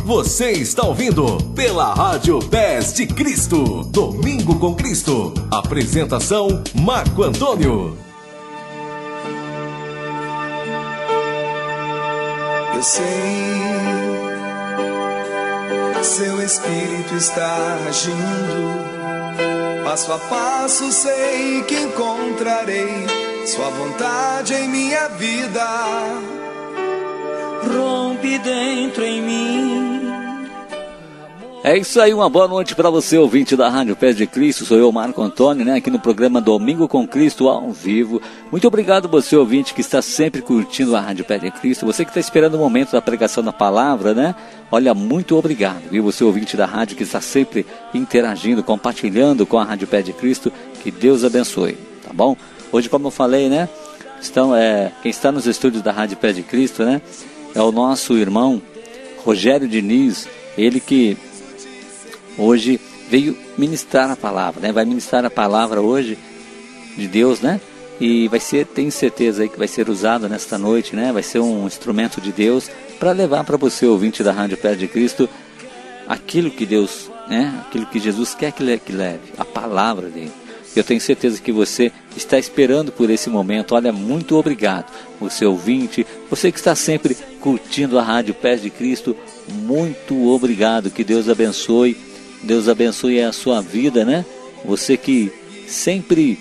Você está ouvindo pela Rádio Pés de Cristo. Domingo com Cristo. Apresentação Marco Antônio. Eu sei, seu Espírito está agindo. Passo a passo sei que encontrarei sua vontade em minha vida. Rompe dentro em mim. É isso aí, uma boa noite para você, ouvinte da Rádio Pés de Cristo. Sou eu, Marco Antônio, né, aqui no programa Domingo com Cristo ao vivo. Muito obrigado você, ouvinte, que está sempre curtindo a Rádio Pés de Cristo. Você que está esperando o momento da pregação da palavra, né? Olha, muito obrigado, viu? Você, ouvinte da rádio, que está sempre interagindo, compartilhando com a Rádio Pés de Cristo. Que Deus abençoe, tá bom? Hoje, como eu falei, né? Quem está nos estúdios da Rádio Pés de Cristo, né? É o nosso irmão Rogério Diniz, ele que hoje veio ministrar a palavra, né? Vai ministrar a palavra hoje de Deus, né? E tenho certeza aí que vai ser usado nesta noite, né? Vai ser um instrumento de Deus para levar para você, ouvinte da Rádio Pés de Cristo, aquilo que Deus, né? Aquilo que Jesus quer que leve, a palavra dele. Eu tenho certeza que você está esperando por esse momento. Olha, muito obrigado, você ouvinte, você que está sempre curtindo a Rádio Pés de Cristo, muito obrigado, que Deus abençoe a sua vida, né? Você que sempre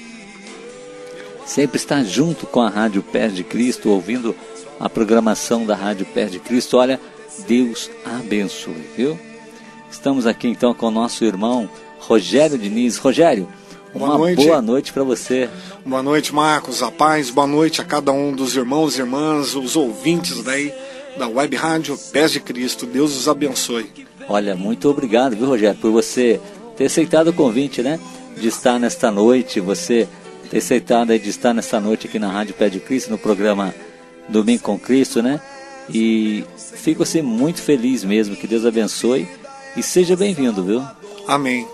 está junto com a Rádio Pés de Cristo, ouvindo a programação da Rádio Pés de Cristo, olha, Deus abençoe, viu? Estamos aqui então com o nosso irmão Rogério Diniz. Rogério, boa noite para você. Boa noite, Marcos, a paz, boa noite a cada um dos irmãos e irmãs, os ouvintes daí da Web Rádio Pés de Cristo. Deus os abençoe. Olha, muito obrigado, viu, Rogério, por você ter aceitado o convite, né, de estar nesta noite, você ter aceitado aí de estar nesta noite aqui na Rádio Pés de Cristo, no programa Domingo com Cristo, né, e fico assim muito feliz mesmo, que Deus abençoe e seja bem-vindo, viu? Amém.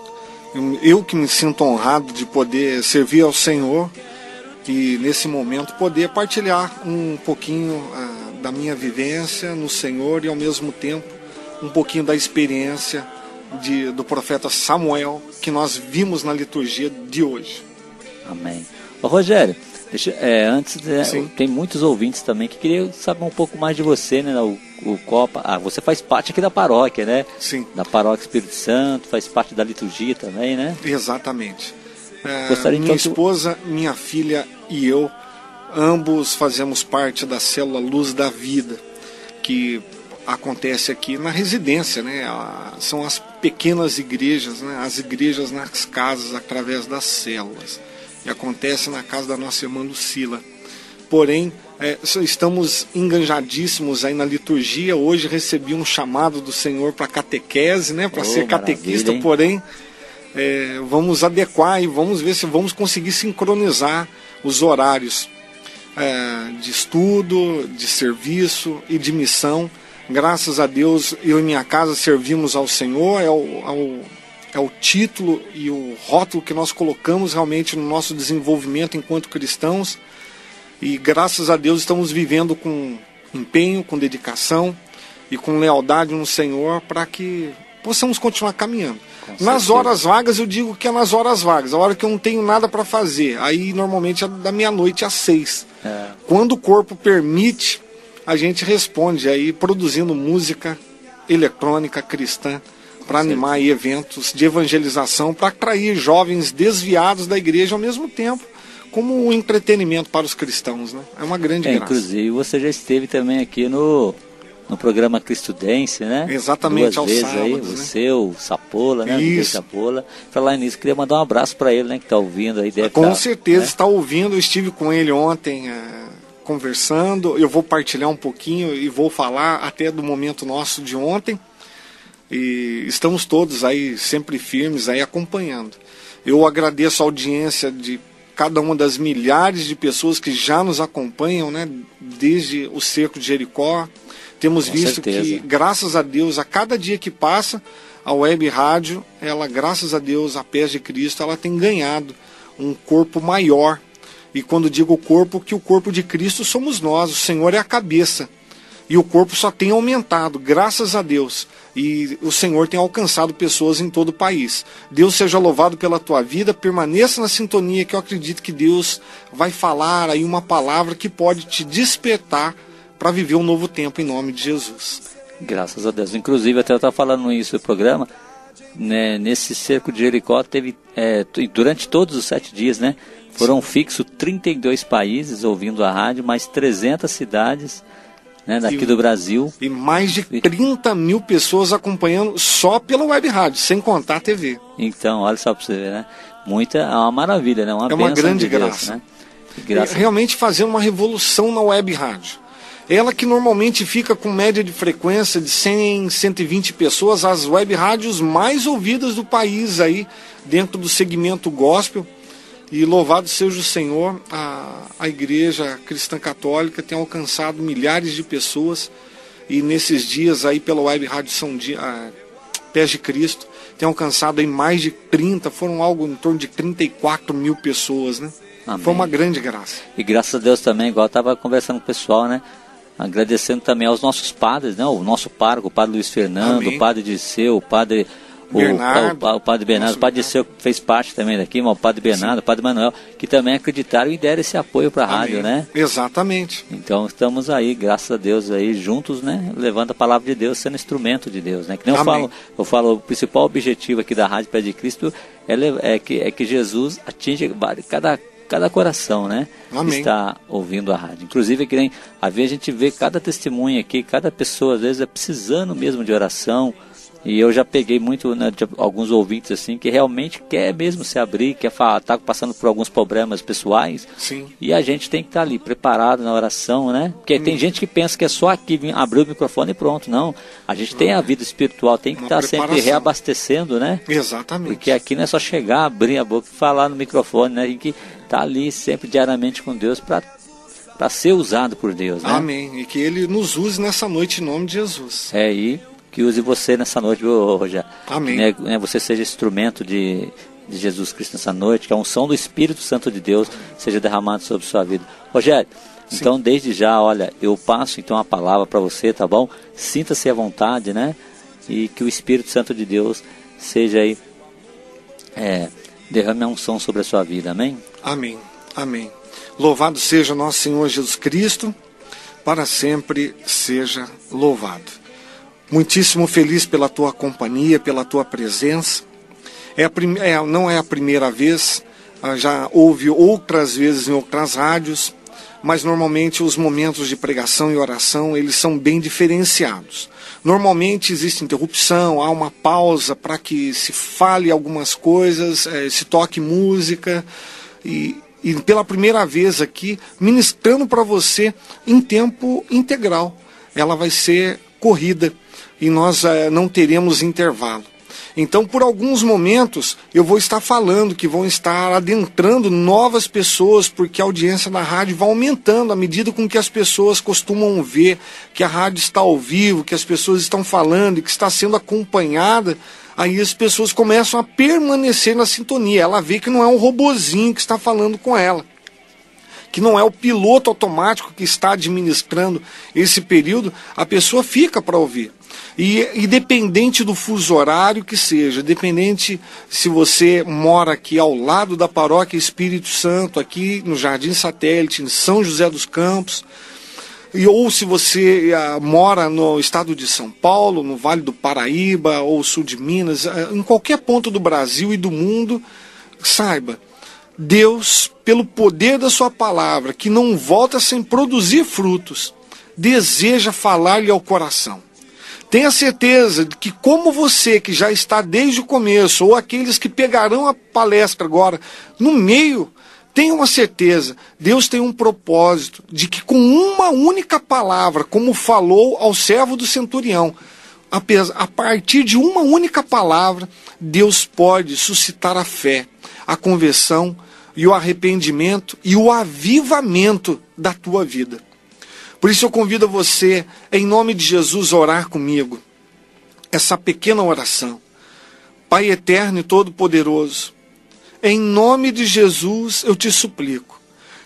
Eu que me sinto honrado de poder servir ao Senhor e nesse momento poder partilhar um pouquinho da minha vivência no Senhor e ao mesmo tempo um pouquinho da experiência do profeta Samuel que nós vimos na liturgia de hoje. Amém. Ô, Rogério, tem muitos ouvintes também que queriam saber um pouco mais de você, né? O Copa, você faz parte aqui da paróquia, né? Sim. Da Paróquia Espírito Santo, faz parte da liturgia também, né? Exatamente. Minha esposa, minha filha e eu, ambos fazemos parte da célula Luz da Vida, que acontece aqui na residência, né? São as pequenas igrejas, né? As igrejas nas casas através das células. E acontece na casa da nossa irmã Lucila. Porém, estamos enganjadíssimos aí na liturgia. Hoje recebi um chamado do Senhor para catequese, né? Para ser catequista, porém vamos adequar e vamos ver se vamos conseguir sincronizar os horários de estudo, de serviço e de missão. Graças a Deus, eu e minha casa servimos ao Senhor, é o título e o rótulo que nós colocamos realmente no nosso desenvolvimento enquanto cristãos. E graças a Deus estamos vivendo com empenho, com dedicação e com lealdade no Senhor para que possamos continuar caminhando. Nas horas vagas, eu digo que é nas horas vagas, a hora que eu não tenho nada para fazer. Aí normalmente é da meia-noite às 6. Quando o corpo permite, a gente responde aí produzindo música eletrônica cristã para animar aí eventos de evangelização, para atrair jovens desviados da igreja ao mesmo tempo como um entretenimento para os cristãos, né? É uma grande graça. Inclusive você já esteve também aqui no programa Cristudense, né? Exatamente, 2 aos vezes sábados, aí, né? você, o Sapola, né? Isso. Sapola. Falar nisso, queria mandar um abraço para ele, né? Que está ouvindo aí. Com certeza, está ouvindo. Eu estive com ele ontem conversando. Eu vou partilhar um pouquinho e vou falar até do momento nosso de ontem. E estamos todos aí sempre firmes aí acompanhando. Eu agradeço a audiência de cada uma das milhares de pessoas que já nos acompanham, né? Desde o Cerco de Jericó. Temos visto que, graças a Deus, a cada dia que passa, a Web Rádio, ela, graças a Deus, a Pés de Cristo, ela tem ganhado um corpo maior. E quando digo corpo, que o corpo de Cristo somos nós, o Senhor é a cabeça. E o corpo só tem aumentado, graças a Deus. E o Senhor tem alcançado pessoas em todo o país. Deus seja louvado pela tua vida, permaneça na sintonia, que eu acredito que Deus vai falar aí uma palavra que pode te despertar para viver um novo tempo em nome de Jesus. Graças a Deus. Inclusive, até eu estava falando isso no programa, né, nesse cerco de Jericó, teve, durante todos os 7 dias, né, foram fixos 32 países ouvindo a rádio, mais 300 cidades, né, daqui do Brasil. E mais de 30 mil pessoas acompanhando só pela web rádio, sem contar a TV. Então, olha só para você ver, né? É uma maravilha, né? É uma grande graça. Né? Realmente fazendo uma revolução na web rádio. Ela que normalmente fica com média de frequência de 100, 120 pessoas, as web rádios mais ouvidas do país aí, dentro do segmento gospel. E louvado seja o Senhor, a Igreja Cristã Católica tem alcançado milhares de pessoas. E nesses dias aí pela web rádio Pés de Cristo, tem alcançado aí mais de 30, foram algo em torno de 34 mil pessoas, né? Amém. Foi uma grande graça. E graças a Deus também, igual eu estava conversando com o pessoal, né? Agradecendo também aos nossos padres, né? O nosso pároco, o padre Luiz Fernando, Amém. O padre Disseu, o padre Bernardo, o padre Bernardo, o padre Disseu fez parte também daqui, mas o padre Bernardo, o padre Manuel, que também acreditaram e deram esse apoio para a rádio, né? Exatamente. Então estamos aí, graças a Deus, aí juntos, né? Levando a palavra de Deus, sendo instrumento de Deus, né? Que nem eu falo, o principal objetivo aqui da Rádio Pés de Cristo é que Jesus atinja cada coração, né? Amém. Está ouvindo a rádio. Inclusive, que nem, às vezes a gente vê cada testemunho aqui, cada pessoa às vezes é precisando mesmo de oração. E eu já peguei muito, né, de alguns ouvintes assim que realmente quer mesmo se abrir, quer falar, tá passando por alguns problemas pessoais. Sim. E a gente tem que estar ali preparado na oração, né? Porque tem gente que pensa que é só aqui abrir o microfone e pronto. Não. A gente tem a vida espiritual, tem que estar sempre reabastecendo, né? Exatamente. Porque aqui não é só chegar, abrir a boca e falar no microfone, né? A gente tem que estar ali sempre diariamente com Deus para ser usado por Deus, né? Amém. E que Ele nos use nessa noite em nome de Jesus. E que use você nessa noite, viu, Rogério? Amém. Né, você seja instrumento de Jesus Cristo nessa noite, que a unção do Espírito Santo de Deus seja derramada sobre sua vida. Rogério, sim. Então desde já, olha, eu passo então a palavra para você, tá bom? Sinta-se à vontade, né? E que o Espírito Santo de Deus seja aí, derrame a unção sobre a sua vida, amém? Amém, amém. Louvado seja nosso Senhor Jesus Cristo, para sempre seja louvado. Muitíssimo feliz pela tua companhia, pela tua presença. Não é a primeira vez, já houve outras vezes em outras rádios, mas normalmente os momentos de pregação e oração, eles são bem diferenciados. Normalmente existe interrupção, há uma pausa para que se fale algumas coisas, se toque música, e pela primeira vez aqui, ministrando para você em tempo integral. Ela vai ser corrida. E nós não teremos intervalo. Então, por alguns momentos, eu vou estar falando que vão estar adentrando novas pessoas, porque a audiência da rádio vai aumentando à medida com que as pessoas costumam ver que a rádio está ao vivo, que as pessoas estão falando e que está sendo acompanhada. Aí as pessoas começam a permanecer na sintonia. Ela vê que não é um robozinho que está falando com ela, que não é o piloto automático que está administrando esse período. A pessoa fica para ouvir. E independente do fuso horário que seja, dependente se você mora aqui ao lado da Paróquia Espírito Santo, aqui no Jardim Satélite, em São José dos Campos, ou se você mora no estado de São Paulo, no Vale do Paraíba, ou sul de Minas, em qualquer ponto do Brasil e do mundo, saiba, Deus, pelo poder da sua palavra, que não volta sem produzir frutos, deseja falar-lhe ao coração. Tenha certeza de que, como você que já está desde o começo, ou aqueles que pegarão a palestra agora no meio, tenha uma certeza, Deus tem um propósito de que com uma única palavra, como falou ao servo do centurião, a partir de uma única palavra, Deus pode suscitar a fé, a conversão e o arrependimento e o avivamento da tua vida. Por isso eu convido você, em nome de Jesus, a orar comigo essa pequena oração. Pai eterno e todo-poderoso, em nome de Jesus eu te suplico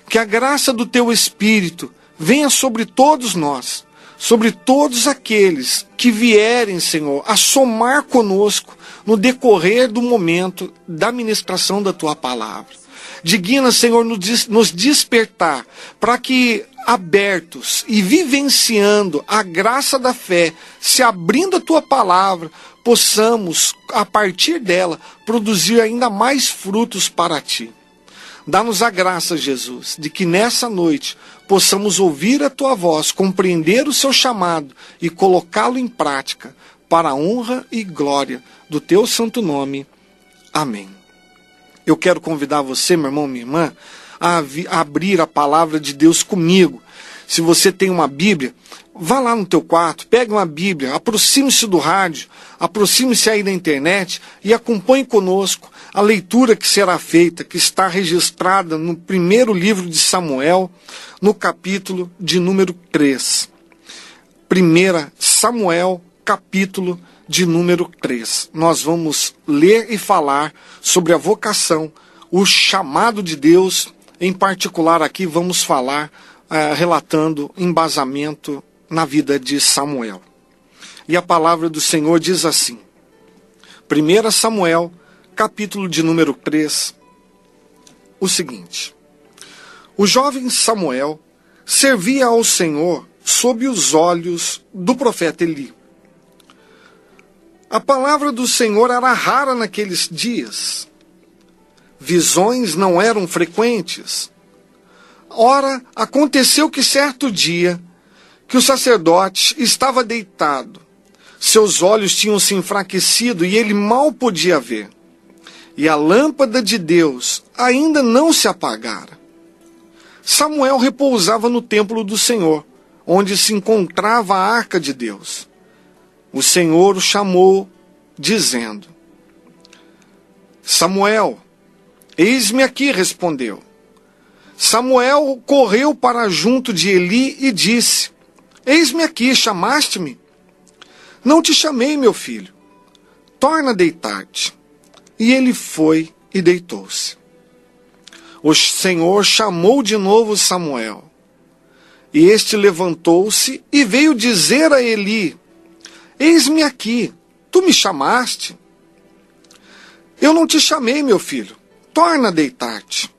que a graça do teu Espírito venha sobre todos nós, sobre todos aqueles que vierem, Senhor, a somar conosco no decorrer do momento da ministração da Tua palavra. Digna, Senhor, nos despertar para que, abertos e vivenciando a graça da fé, se abrindo a Tua palavra, possamos, a partir dela, produzir ainda mais frutos para Ti. Dá-nos a graça, Jesus, de que nessa noite possamos ouvir a Tua voz, compreender o Seu chamado e colocá-lo em prática para a honra e glória do Teu santo nome. Amém. Eu quero convidar você, meu irmão, minha irmã, a abrir a palavra de Deus comigo. Se você tem uma Bíblia, vá lá no teu quarto, pegue uma Bíblia, aproxime-se do rádio, aproxime-se aí da internet e acompanhe conosco a leitura que será feita, que está registrada no primeiro livro de Samuel, no capítulo de número 3. 1 Samuel, capítulo de número 3. Nós vamos ler e falar sobre a vocação, o chamado de Deus. Em particular aqui vamos falar, relatando embasamento na vida de Samuel. E a palavra do Senhor diz assim, 1 Samuel, capítulo de número 3, o seguinte: o jovem Samuel servia ao Senhor sob os olhos do profeta Eli. A palavra do Senhor era rara naqueles dias. Visões não eram frequentes. Ora, aconteceu que certo dia, que o sacerdote estava deitado. Seus olhos tinham se enfraquecido e ele mal podia ver. E a lâmpada de Deus ainda não se apagara. Samuel repousava no templo do Senhor, onde se encontrava a arca de Deus. O Senhor o chamou, dizendo: Samuel, eis-me aqui, respondeu. Samuel correu para junto de Eli e disse: eis-me aqui, chamaste-me? Não te chamei, meu filho. Torna a deitar-te. E ele foi e deitou-se. O Senhor chamou de novo Samuel. E este levantou-se e veio dizer a Eli: eis-me aqui, tu me chamaste? Eu não te chamei, meu filho, torna a deitar-te.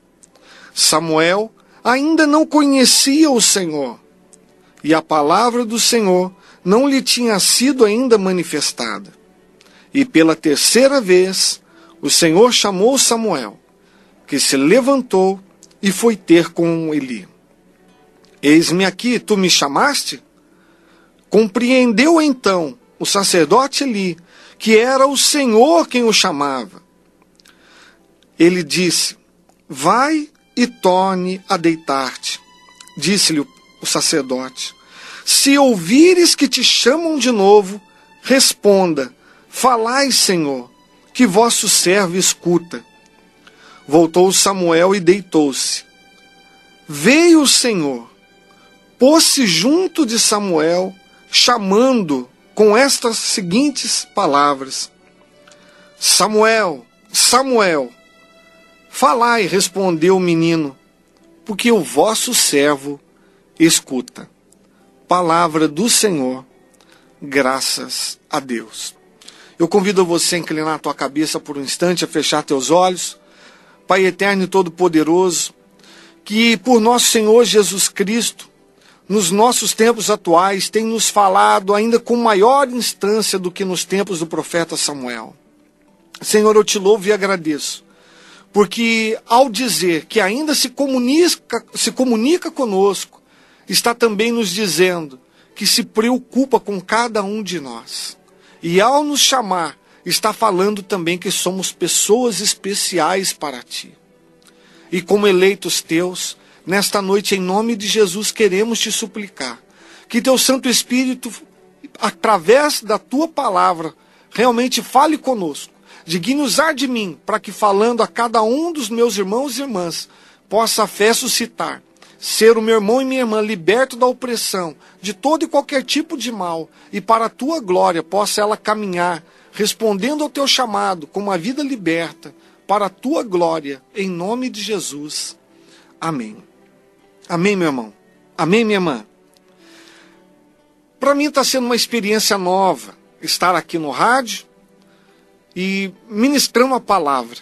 Samuel ainda não conhecia o Senhor, e a palavra do Senhor não lhe tinha sido ainda manifestada. E pela terceira vez, o Senhor chamou Samuel, que se levantou e foi ter com Eli. Eis-me aqui, tu me chamaste? Compreendeu então o sacerdote Eli, que era o Senhor quem o chamava. Ele disse: vai e torne a deitar-te. Disse-lhe o sacerdote: se ouvires que te chamam de novo, responda: falai, Senhor, que vosso servo escuta. Voltou Samuel e deitou-se. Veio o Senhor, pôs-se junto de Samuel, chamando com estas seguintes palavras: Samuel, Samuel. Falai, respondeu o menino, porque o vosso servo escuta. Palavra do Senhor, graças a Deus. Eu convido você a inclinar a tua cabeça por um instante, a fechar teus olhos. Pai eterno e todo-poderoso, que por nosso Senhor Jesus Cristo, nos nossos tempos atuais, tem nos falado ainda com maior instância do que nos tempos do profeta Samuel. Senhor, eu te louvo e agradeço, porque ao dizer que ainda se comunica conosco, está também nos dizendo que se preocupa com cada um de nós. E ao nos chamar, está falando também que somos pessoas especiais para Ti. E como eleitos Teus, nesta noite, em nome de Jesus, queremos Te suplicar que Teu Santo Espírito, através da Tua palavra, realmente fale conosco. Digne usar de mim, para que falando a cada um dos meus irmãos e irmãs, possa a fé suscitar, ser o meu irmão e minha irmã liberto da opressão, de todo e qualquer tipo de mal, e para a Tua glória possa ela caminhar, respondendo ao Teu chamado, com uma vida liberta, para a Tua glória, em nome de Jesus. Amém. Amém, meu irmão. Amém, minha irmã. Para mim está sendo uma experiência nova estar aqui no rádio e ministrando a palavra.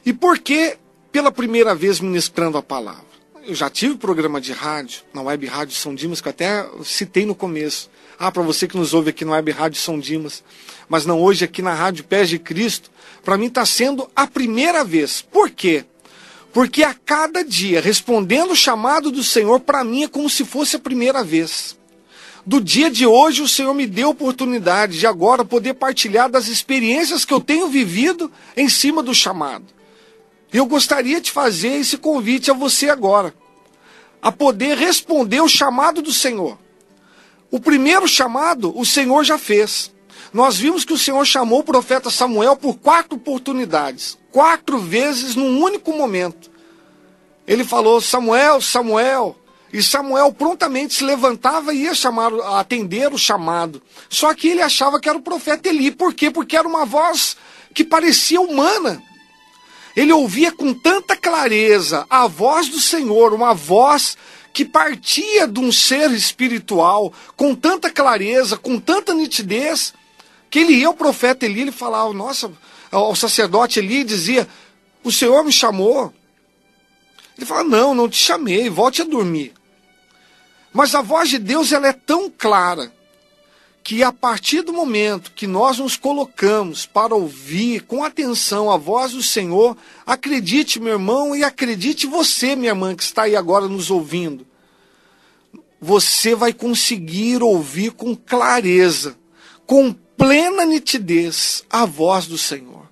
E por que pela primeira vez ministrando a palavra? Eu já tive programa de rádio, na Web Rádio São Dimas, que eu até citei no começo. Para você que nos ouve aqui na Web Rádio São Dimas, mas não hoje aqui na Rádio Pés de Cristo, para mim está sendo a primeira vez. Por quê? Porque a cada dia, respondendo o chamado do Senhor, para mim é como se fosse a primeira vez. Do dia de hoje, o Senhor me deu a oportunidade de agora poder partilhar das experiências que eu tenho vivido em cima do chamado. Eu gostaria de fazer esse convite a você agora, a poder responder o chamado do Senhor. O primeiro chamado, o Senhor já fez. Nós vimos que o Senhor chamou o profeta Samuel por 4 oportunidades. 4 vezes num único momento. Ele falou, Samuel, Samuel. E Samuel prontamente se levantava e ia atender o chamado. Só que ele achava que era o profeta Eli. Por quê? Porque era uma voz que parecia humana. Ele ouvia com tanta clareza a voz do Senhor, uma voz que partia de um ser espiritual, com tanta clareza, com tanta nitidez, que ele ia ao profeta Eli, ele falava, nossa, ao sacerdote Eli, dizia, o Senhor me chamou. Ele falava, não te chamei, volte a dormir. Mas a voz de Deus, ela é tão clara, que a partir do momento que nós nos colocamos para ouvir com atenção a voz do Senhor, acredite, meu irmão, e acredite você, minha irmã, que está aí agora nos ouvindo, você vai conseguir ouvir com clareza, com plena nitidez, a voz do Senhor.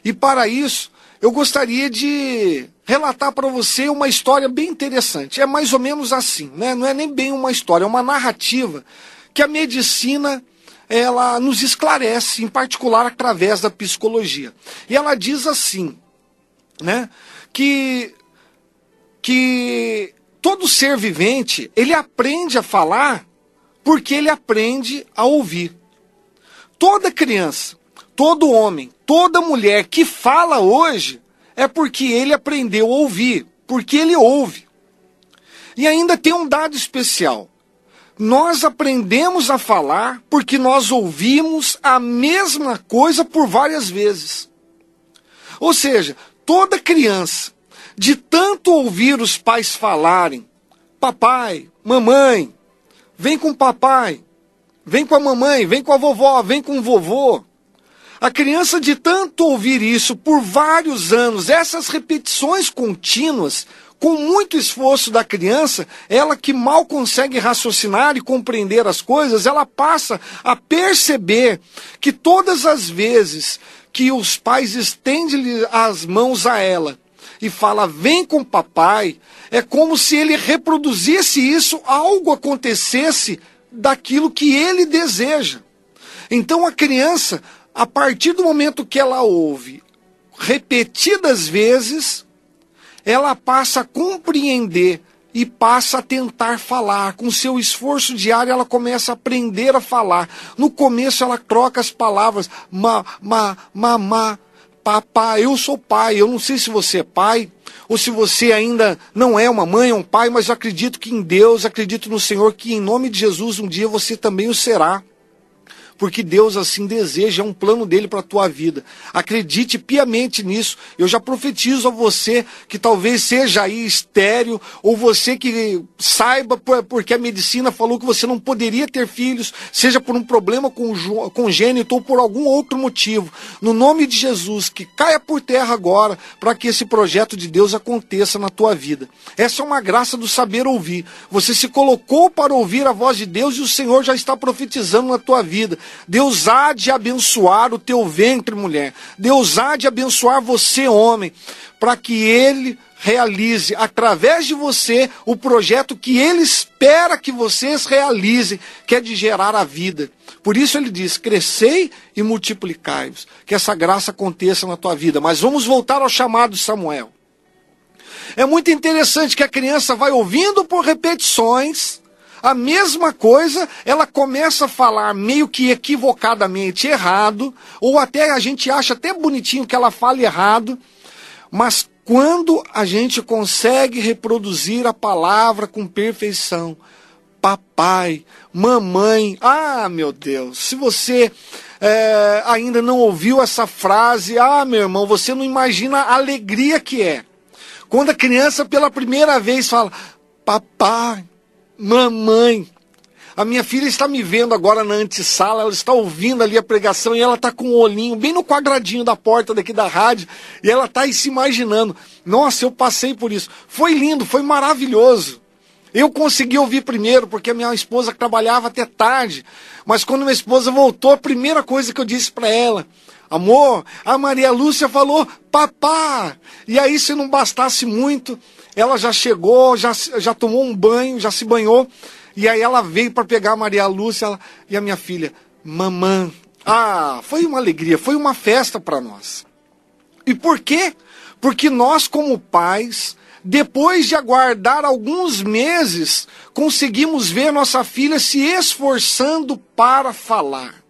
E para isso, eu gostaria de relatar para você uma história bem interessante. É mais ou menos assim, né? Não é nem bem uma história, é uma narrativa que a medicina, ela nos esclarece, em particular através da psicologia. E ela diz assim, né, que todo ser vivente, ele aprende a falar porque ele aprende a ouvir. Toda criança, todo homem, toda mulher que fala hoje é porque ele aprendeu a ouvir, porque ele ouve. E ainda tem um dado especial. Nós aprendemos a falar porque nós ouvimos a mesma coisa por várias vezes. Ou seja, toda criança, de tanto ouvir os pais falarem, papai, mamãe, vem com o papai, vem com a mamãe, vem com a vovó, vem com o vovô. A criança, de tanto ouvir isso por vários anos, essas repetições contínuas, com muito esforço da criança, ela que mal consegue raciocinar e compreender as coisas, ela passa a perceber que todas as vezes que os pais estendem as mãos a ela e fala, vem com papai, é como se ele reproduzisse isso, algo acontecesse daquilo que ele deseja. Então a criança, a partir do momento que ela ouve repetidas vezes, ela passa a compreender e passa a tentar falar. Com seu esforço diário, ela começa a aprender a falar. No começo, ela troca as palavras. Mamá, papai, eu sou pai. Eu não sei se você é pai, ou se você ainda não é uma mãe, um pai, mas eu acredito que em Deus, acredito no Senhor, que em nome de Jesus, um dia você também o será. Porque Deus assim deseja, é um plano dele para a tua vida. Acredite piamente nisso. Eu já profetizo a você que talvez seja aí estéril, ou você que saiba porque a medicina falou que você não poderia ter filhos, seja por um problema congênito ou por algum outro motivo. No nome de Jesus, que caia por terra agora, para que esse projeto de Deus aconteça na tua vida. Essa é uma graça do saber ouvir. Você se colocou para ouvir a voz de Deus e o Senhor já está profetizando na tua vida. Deus há de abençoar o teu ventre, mulher. Deus há de abençoar você, homem, para que Ele realize, através de você, o projeto que Ele espera que vocês realizem, que é de gerar a vida. Por isso Ele diz, crescei e multiplicai-vos. Que essa graça aconteça na tua vida. Mas vamos voltar ao chamado de Samuel. É muito interessante que a criança vai ouvindo por repetições a mesma coisa, ela começa a falar meio que equivocadamente errado, ou até a gente acha até bonitinho que ela fale errado, mas quando a gente consegue reproduzir a palavra com perfeição, papai, mamãe. Ah, meu Deus, se você ainda não ouviu essa frase, meu irmão, você não imagina a alegria que é. Quando a criança pela primeira vez fala, papai, mamãe. A minha filha está me vendo agora na antessala, ela está ouvindo ali a pregação e ela está com o olhinho bem no quadradinho da porta daqui da rádio e ela está aí se imaginando. Nossa, eu passei por isso. Foi lindo, foi maravilhoso. Eu consegui ouvir primeiro porque a minha esposa trabalhava até tarde, mas quando minha esposa voltou, a primeira coisa que eu disse para ela, amor, a Maria Lúcia falou, papá. E aí, se não bastasse muito, ela já chegou, já tomou um banho, já se banhou. E aí ela veio para pegar a Maria Lúcia e a minha filha, mamãe. Foi uma alegria, foi uma festa para nós. E por quê? Porque nós, como pais, depois de aguardar alguns meses, conseguimos ver nossa filha se esforçando para falar.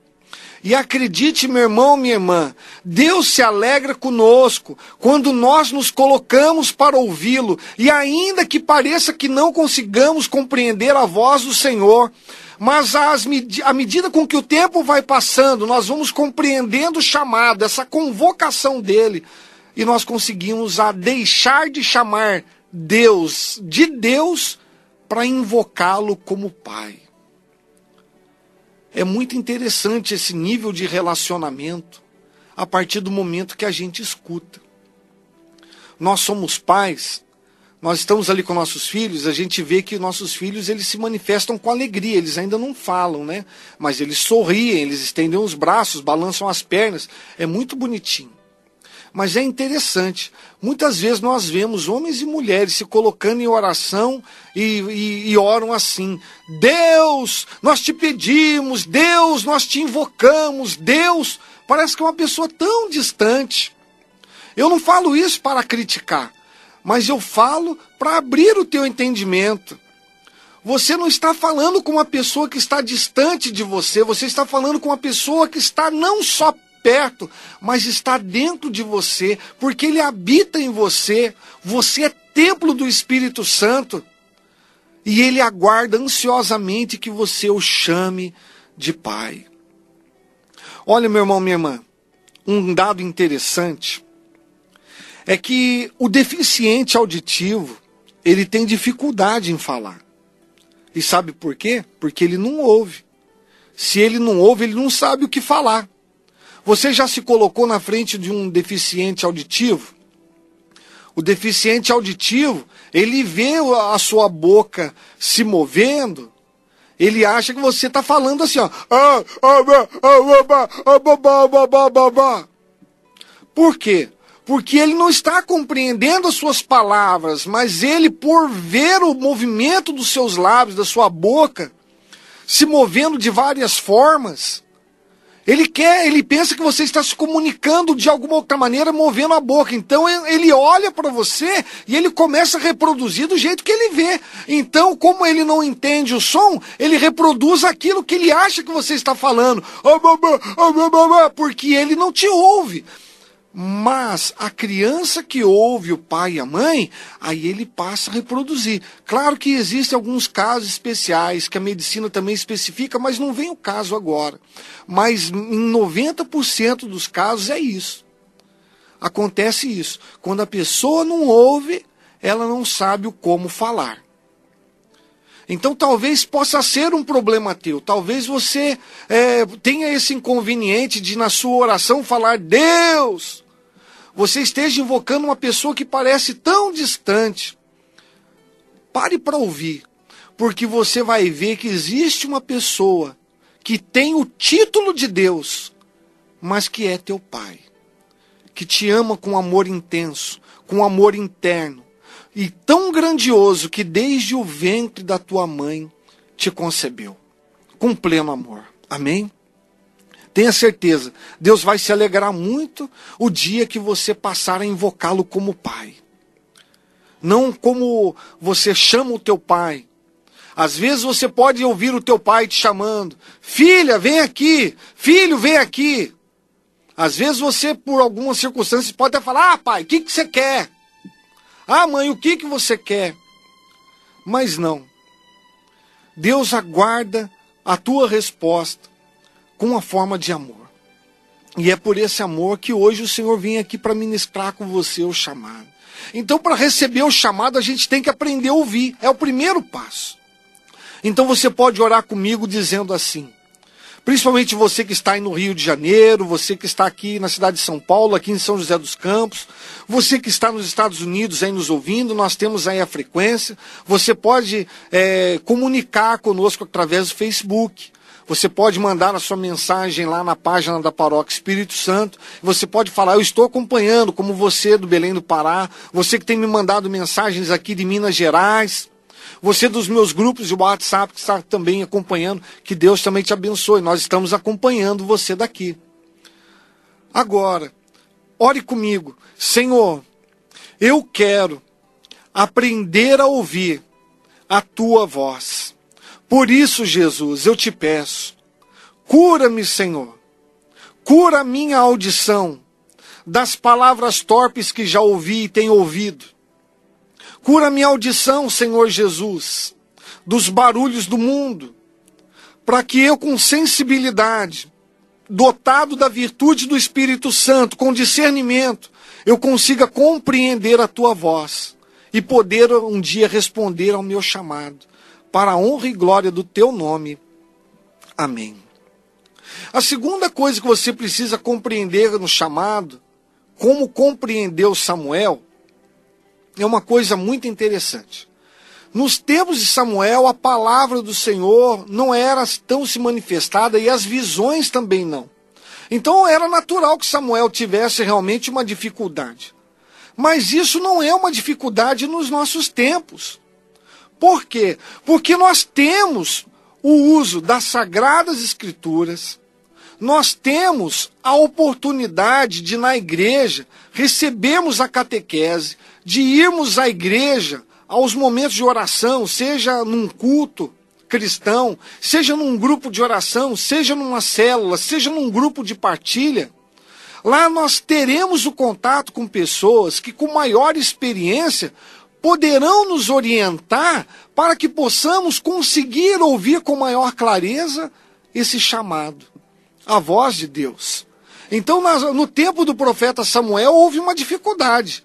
E acredite, meu irmão, minha irmã, Deus se alegra conosco quando nós nos colocamos para ouvi-lo. E ainda que pareça que não consigamos compreender a voz do Senhor, mas à medida com que o tempo vai passando, nós vamos compreendendo o chamado, essa convocação dele. E nós conseguimos deixar de chamar Deus de Deus para invocá-lo como Pai. É muito interessante esse nível de relacionamento a partir do momento que a gente escuta. Nós somos pais, nós estamos ali com nossos filhos, a gente vê que nossos filhos eles se manifestam com alegria, eles ainda não falam, né? Mas eles sorriem, eles estendem os braços, balançam as pernas, é muito bonitinho. Mas é interessante, muitas vezes nós vemos homens e mulheres se colocando em oração e oram assim, Deus, nós te pedimos, Deus, nós te invocamos, Deus, parece que é uma pessoa tão distante. Eu não falo isso para criticar, mas eu falo para abrir o teu entendimento. Você não está falando com uma pessoa que está distante de você, você está falando com uma pessoa que está não só perto, mas está dentro de você, porque ele habita em você, você é templo do Espírito Santo, e ele aguarda ansiosamente que você o chame de Pai. Olha, meu irmão, minha irmã, um dado interessante é que o deficiente auditivo, ele tem dificuldade em falar. E sabe por quê? Porque ele não ouve. Se ele não ouve, ele não sabe o que falar. Você já se colocou na frente de um deficiente auditivo? O deficiente auditivo, ele vê a sua boca se movendo, ele acha que você está falando assim, ó. Por quê? Porque ele não está compreendendo as suas palavras, mas ele, por ver o movimento dos seus lábios, da sua boca, se movendo de várias formas, ele pensa que você está se comunicando de alguma outra maneira, movendo a boca. Então ele olha para você e ele começa a reproduzir do jeito que ele vê. Então, como ele não entende o som, ele reproduz aquilo que ele acha que você está falando. Porque ele não te ouve. Mas a criança que ouve o pai e a mãe, aí ele passa a reproduzir. Claro que existem alguns casos especiais que a medicina também especifica, mas não vem o caso agora. Mas em 90% dos casos é isso. Acontece isso. Quando a pessoa não ouve, ela não sabe o como falar. Então talvez possa ser um problema teu. Talvez você tenha esse inconveniente de na sua oração falar Deus. Você esteja invocando uma pessoa que parece tão distante. Pare para ouvir, porque você vai ver que existe uma pessoa que tem o título de Deus, mas que é teu pai, que te ama com amor intenso, com amor interno, e tão grandioso que desde o ventre da tua mãe te concebeu, com pleno amor. Amém? Tenha certeza, Deus vai se alegrar muito o dia que você passar a invocá-lo como pai. Não como você chama o teu pai. Às vezes você pode ouvir o teu pai te chamando. Filha, vem aqui. Filho, vem aqui. Às vezes você, por algumas circunstâncias, pode até falar, pai, o que você quer? Mãe, o que você quer? Mas não. Deus aguarda a tua resposta com uma forma de amor. E é por esse amor que hoje o Senhor vem aqui para ministrar com você o chamado. Então, para receber o chamado, a gente tem que aprender a ouvir. É o primeiro passo. Então você pode orar comigo dizendo assim, principalmente você que está aí no Rio de Janeiro, você que está aqui na cidade de São Paulo, aqui em São José dos Campos, você que está nos Estados Unidos aí nos ouvindo, nós temos aí a frequência, você pode comunicar conosco através do Facebook, você pode mandar a sua mensagem lá na página da Paróquia Espírito Santo, você pode falar, eu estou acompanhando, como você do Belém do Pará, você que tem me mandado mensagens aqui de Minas Gerais, você dos meus grupos de WhatsApp que está também acompanhando, que Deus também te abençoe. Nós estamos acompanhando você daqui. Agora, ore comigo. Senhor, eu quero aprender a ouvir a tua voz. Por isso, Jesus, eu te peço, cura-me, Senhor. Cura a minha audição das palavras torpes que já ouvi e tenho ouvido. Cura minha audição, Senhor Jesus, dos barulhos do mundo, para que eu, com sensibilidade, dotado da virtude do Espírito Santo, com discernimento, eu consiga compreender a tua voz e poder um dia responder ao meu chamado, para a honra e glória do teu nome. Amém. A segunda coisa que você precisa compreender no chamado, como compreendeu Samuel, é uma coisa muito interessante. Nos tempos de Samuel, a palavra do Senhor não era tão se manifestada e as visões também não. Então era natural que Samuel tivesse realmente uma dificuldade. Mas isso não é uma dificuldade nos nossos tempos. Por quê? Porque nós temos o uso das Sagradas Escrituras, nós temos a oportunidade de, na igreja, recebermos a catequese, de irmos à igreja, aos momentos de oração, seja num culto cristão, seja num grupo de oração, seja numa célula, seja num grupo de partilha. Lá nós teremos o contato com pessoas que, com maior experiência, poderão nos orientar para que possamos conseguir ouvir com maior clareza esse chamado, a voz de Deus. Então, no tempo do profeta Samuel, houve uma dificuldade.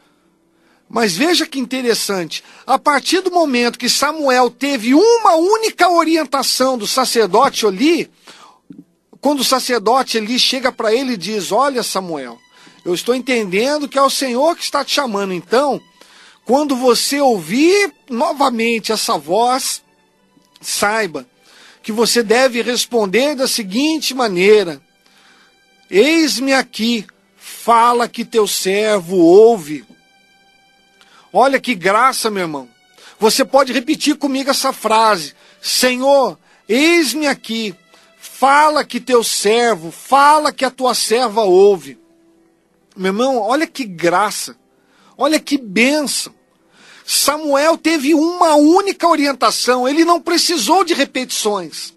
Mas veja que interessante, a partir do momento que Samuel teve uma única orientação do sacerdote Eli, quando o sacerdote Eli chega para ele e diz, olha Samuel, eu estou entendendo que é o Senhor que está te chamando, então, quando você ouvir novamente essa voz, saiba que você deve responder da seguinte maneira, eis-me aqui, fala que teu servo ouve. Olha que graça, meu irmão. Você pode repetir comigo essa frase. Senhor, eis-me aqui. Fala que teu servo, fala que a tua serva ouve. Meu irmão, olha que graça. Olha que bênção. Samuel teve uma única orientação. Ele não precisou de repetições.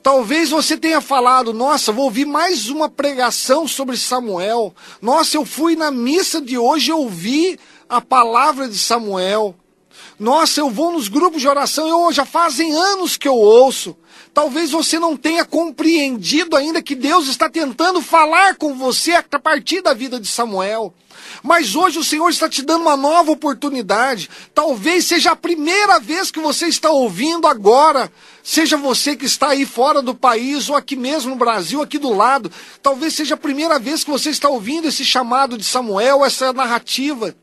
Talvez você tenha falado, nossa, vou ouvir mais uma pregação sobre Samuel. Nossa, eu fui na missa de hoje e ouvi a palavra de Samuel. Nossa, eu vou nos grupos de oração, já fazem anos que eu ouço. Talvez você não tenha compreendido ainda que Deus está tentando falar com você a partir da vida de Samuel. Mas hoje o Senhor está te dando uma nova oportunidade. Talvez seja a primeira vez que você está ouvindo agora. Seja você que está aí fora do país ou aqui mesmo no Brasil, aqui do lado. Talvez seja a primeira vez que você está ouvindo esse chamado de Samuel, essa narrativa.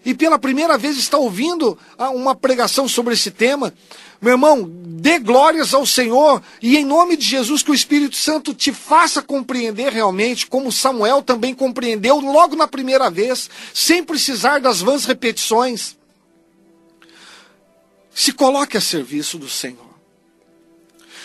E pela primeira vez está ouvindo uma pregação sobre esse tema. Meu irmão, dê glórias ao Senhor e em nome de Jesus que o Espírito Santo te faça compreender realmente, como Samuel também compreendeu logo na primeira vez, sem precisar das vãs repetições. Se coloque a serviço do Senhor.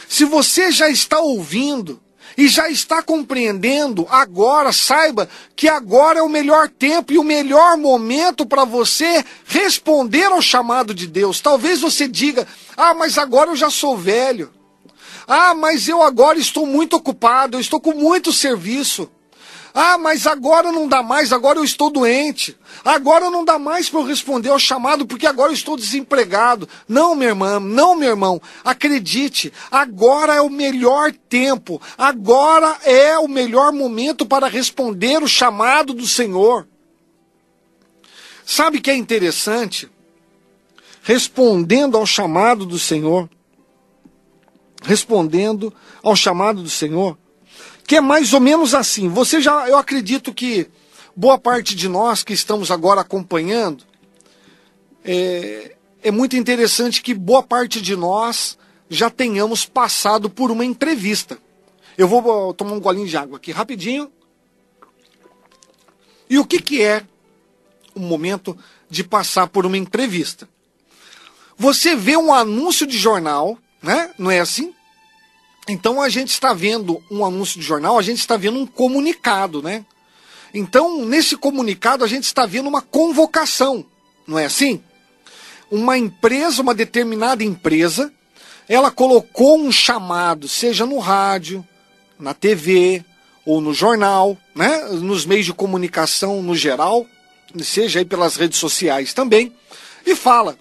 Se você já está ouvindo e já está compreendendo, agora saiba que agora é o melhor tempo e o melhor momento para você responder ao chamado de Deus. Talvez você diga, mas agora eu já sou velho. Mas eu agora estou muito ocupado, eu estou com muito serviço. Ah, mas agora não dá mais, agora eu estou doente. Agora não dá mais para eu responder ao chamado, porque agora eu estou desempregado. Não, minha irmã, não, meu irmão. Acredite, agora é o melhor tempo. Agora é o melhor momento para responder o chamado do Senhor. Sabe o que é interessante? Respondendo ao chamado do Senhor. Respondendo ao chamado do Senhor. Que é mais ou menos assim. Eu acredito que boa parte de nós que estamos agora acompanhando, é muito interessante que boa parte de nós já tenhamos passado por uma entrevista. Eu vou tomar um golinho de água aqui rapidinho. E o que é o momento de passar por uma entrevista? Você vê um anúncio de jornal, né? Não é assim? Então a gente está vendo um anúncio de jornal, a gente está vendo um comunicado, né? Então, nesse comunicado, a gente está vendo uma convocação, não é assim? Uma empresa, uma determinada empresa, ela colocou um chamado, seja no rádio, na TV, ou no jornal, né? Nos meios de comunicação no geral, seja aí pelas redes sociais também, e fala: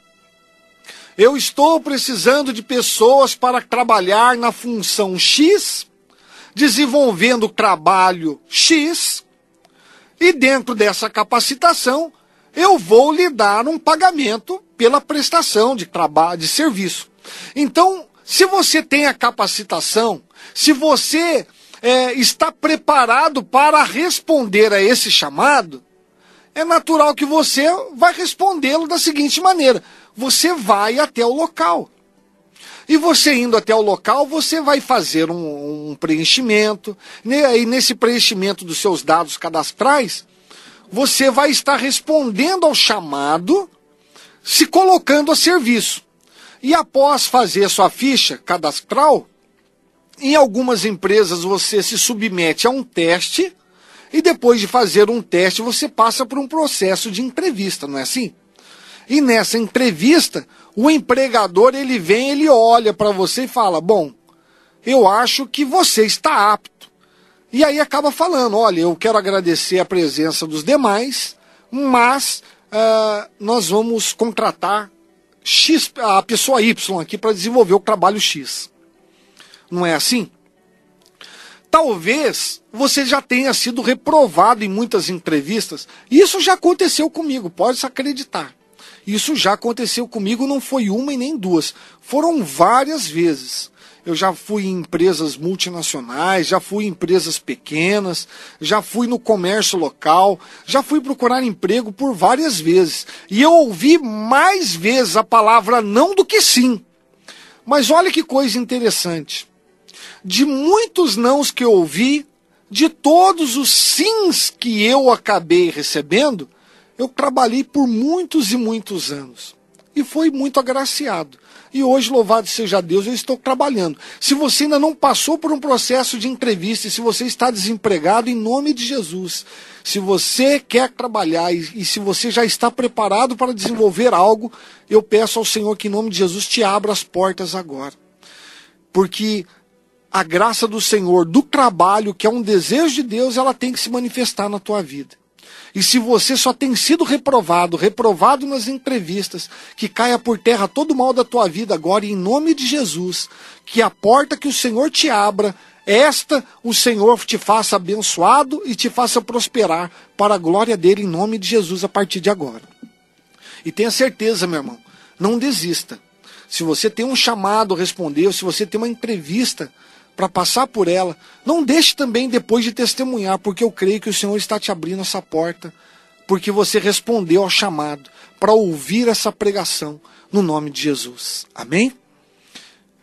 eu estou precisando de pessoas para trabalhar na função X, desenvolvendo o trabalho X, e dentro dessa capacitação, eu vou lhe dar um pagamento pela prestação de trabalho, de serviço. Então, se você tem a capacitação, se você está preparado para responder a esse chamado, é natural que você vai respondê-lo da seguinte maneira: você vai até o local. E você indo até o local, você vai fazer um preenchimento. E nesse preenchimento dos seus dados cadastrais, você vai estar respondendo ao chamado, se colocando a serviço. E após fazer a sua ficha cadastral, em algumas empresas você se submete a um teste, e depois de fazer um teste, você passa por um processo de entrevista, não é assim? E nessa entrevista, o empregador, ele olha para você e fala: bom, eu acho que você está apto. E aí acaba falando: olha, eu quero agradecer a presença dos demais, mas nós vamos contratar a pessoa Y aqui para desenvolver o trabalho X. Não é assim? Talvez você já tenha sido reprovado em muitas entrevistas. Isso já aconteceu comigo, pode acreditar. Isso já aconteceu comigo, não foi uma e nem duas. Foram várias vezes. Eu já fui em empresas multinacionais, já fui em empresas pequenas, já fui no comércio local, já fui procurar emprego por várias vezes. E eu ouvi mais vezes a palavra não do que sim. Mas olha que coisa interessante. De muitos nãos que eu ouvi, de todos os sims que eu acabei recebendo, eu trabalhei por muitos e muitos anos. E fui muito agraciado. E hoje, louvado seja Deus, eu estou trabalhando. Se você ainda não passou por um processo de entrevista, e se você está desempregado, em nome de Jesus, se você quer trabalhar e se você já está preparado para desenvolver algo, eu peço ao Senhor que em nome de Jesus te abra as portas agora. Porque a graça do Senhor, do trabalho, que é um desejo de Deus, ela tem que se manifestar na tua vida. E se você só tem sido reprovado nas entrevistas, que caia por terra todo o mal da tua vida agora, e em nome de Jesus, que a porta que o Senhor te abra, o Senhor te faça abençoado e te faça prosperar para a glória dele, em nome de Jesus, a partir de agora. E tenha certeza, meu irmão, não desista. Se você tem um chamado a responder, ou se você tem uma entrevista para passar por ela, não deixe também depois de testemunhar, porque eu creio que o Senhor está te abrindo essa porta, porque você respondeu ao chamado, para ouvir essa pregação, no nome de Jesus. Amém?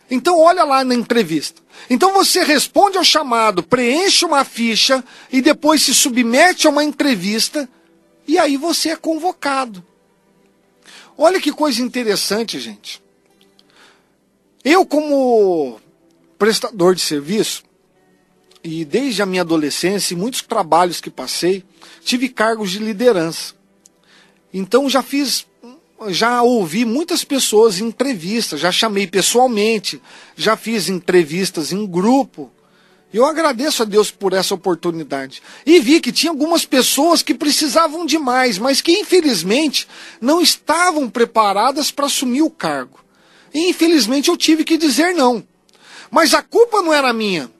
Então olha lá na entrevista. Então você responde ao chamado, preenche uma ficha, e depois se submete a uma entrevista, e aí você é convocado. Olha que coisa interessante, gente. Eu, como prestador de serviço, e desde a minha adolescência, e muitos trabalhos que passei, tive cargos de liderança. Então já ouvi muitas pessoas em entrevistas, já chamei pessoalmente, já fiz entrevistas em grupo, Eu agradeço a Deus por essa oportunidade. E vi que tinha algumas pessoas que precisavam de mais, mas que infelizmente não estavam preparadas para assumir o cargo. E infelizmente eu tive que dizer não. Mas a culpa não era minha.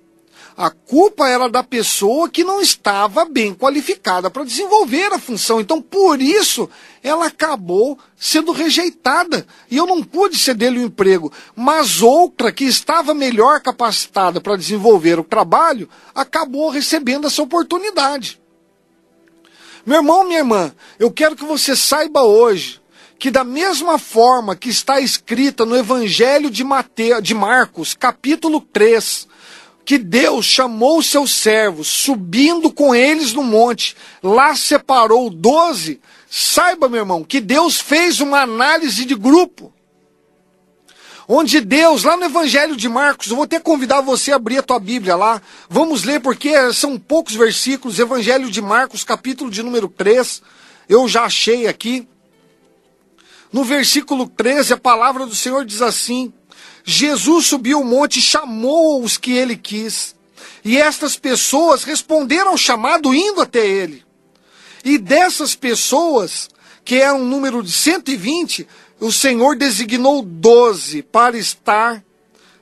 A culpa era da pessoa que não estava bem qualificada para desenvolver a função. Então, por isso, ela acabou sendo rejeitada. E eu não pude ceder-lhe o emprego. Mas outra que estava melhor capacitada para desenvolver o trabalho, acabou recebendo essa oportunidade. Meu irmão, minha irmã, eu quero que você saiba hoje que da mesma forma que está escrita no Evangelho de Marcos, capítulo 3, que Deus chamou os seus servos, subindo com eles no monte, lá separou 12, saiba, meu irmão, que Deus fez uma análise de grupo. Onde Deus, lá no Evangelho de Marcos, eu vou até convidar você a abrir a tua Bíblia lá, vamos ler porque são poucos versículos, Evangelho de Marcos, capítulo de número 3, eu já achei aqui. No versículo 13, a palavra do Senhor diz assim: Jesus subiu o monte e chamou os que ele quis. E estas pessoas responderam ao chamado indo até ele. E dessas pessoas, que é um número de 120, o Senhor designou 12 para estar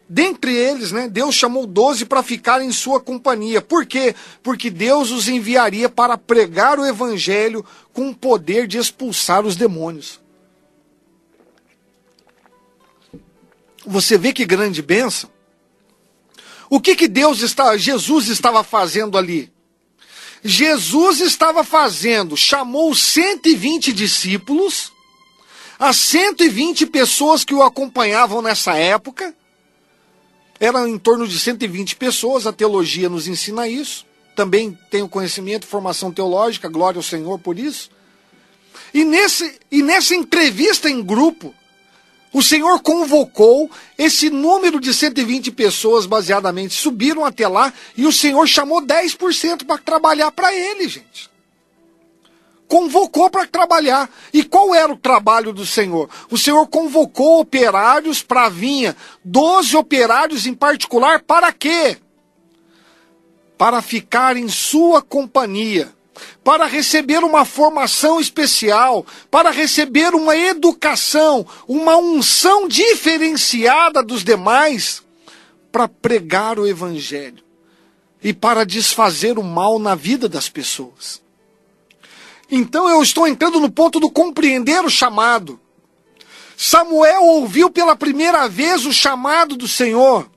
dentre eles, né? Deus chamou 12 para ficar em sua companhia. Por quê? Porque Deus os enviaria para pregar o evangelho com o poder de expulsar os demônios. Você vê que grande bênção? O que Jesus estava fazendo ali? Jesus estava fazendo, chamou 120 discípulos, as 120 pessoas que o acompanhavam nessa época, eram em torno de 120 pessoas, a teologia nos ensina isso, também tenho conhecimento, formação teológica, glória ao Senhor por isso. E nessa entrevista em grupo, o Senhor convocou esse número de 120 pessoas, baseadamente, subiram até lá, e o Senhor chamou 10% para trabalhar para ele, gente. Convocou para trabalhar. E qual era o trabalho do Senhor? O Senhor convocou operários para a vinha, 12 operários em particular, para quê? Para ficar em sua companhia, para receber uma formação especial, para receber uma educação, uma unção diferenciada dos demais, para pregar o evangelho e para desfazer o mal na vida das pessoas. Então eu estou entrando no ponto do compreender o chamado. Samuel ouviu pela primeira vez o chamado do Senhor.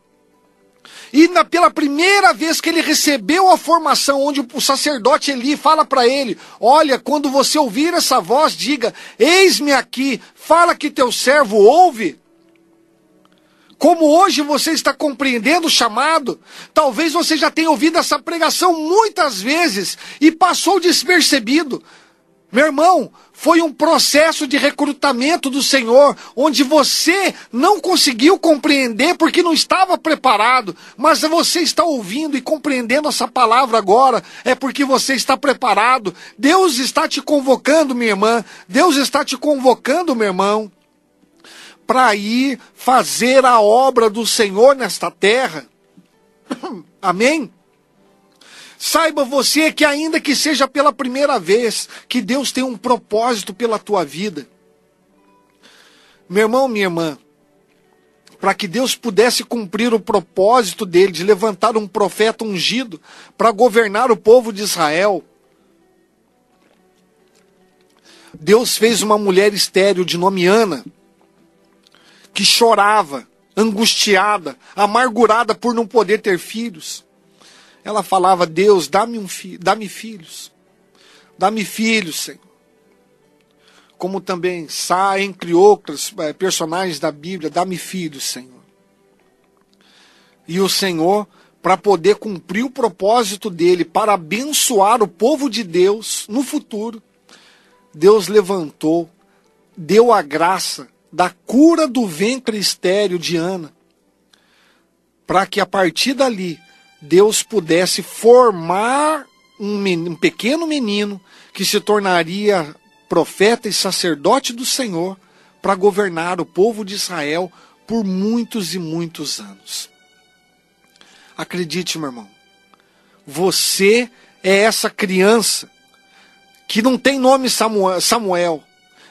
E pela primeira vez que ele recebeu a formação, onde o sacerdote Eli fala para ele: olha, quando você ouvir essa voz, diga, eis-me aqui, fala que teu servo ouve. Como hoje você está compreendendo o chamado, talvez você já tenha ouvido essa pregação muitas vezes e passou despercebido. Meu irmão, foi um processo de recrutamento do Senhor, onde você não conseguiu compreender porque não estava preparado, mas você está ouvindo e compreendendo essa palavra agora, é porque você está preparado. Deus está te convocando, minha irmã, Deus está te convocando, meu irmão, para ir fazer a obra do Senhor nesta terra. Amém? Saiba você que ainda que seja pela primeira vez, que Deus tem um propósito pela tua vida. Meu irmão, minha irmã, para que Deus pudesse cumprir o propósito dele de levantar um profeta ungido para governar o povo de Israel, Deus fez uma mulher estéril de nome Ana, que chorava, angustiada, amargurada por não poder ter filhos. Ela falava: Deus, dá-me um filho, dá-me filhos. Dá-me filhos, Senhor. Como também entre outros personagens da Bíblia, dá-me filhos, Senhor. E o Senhor, para poder cumprir o propósito dele, para abençoar o povo de Deus no futuro, Deus levantou, deu a graça da cura do ventre estéril de Ana, para que a partir dali Deus pudesse formar um pequeno menino que se tornaria profeta e sacerdote do Senhor para governar o povo de Israel por muitos e muitos anos. Acredite, meu irmão, Você é essa criança que não tem nome Samuel.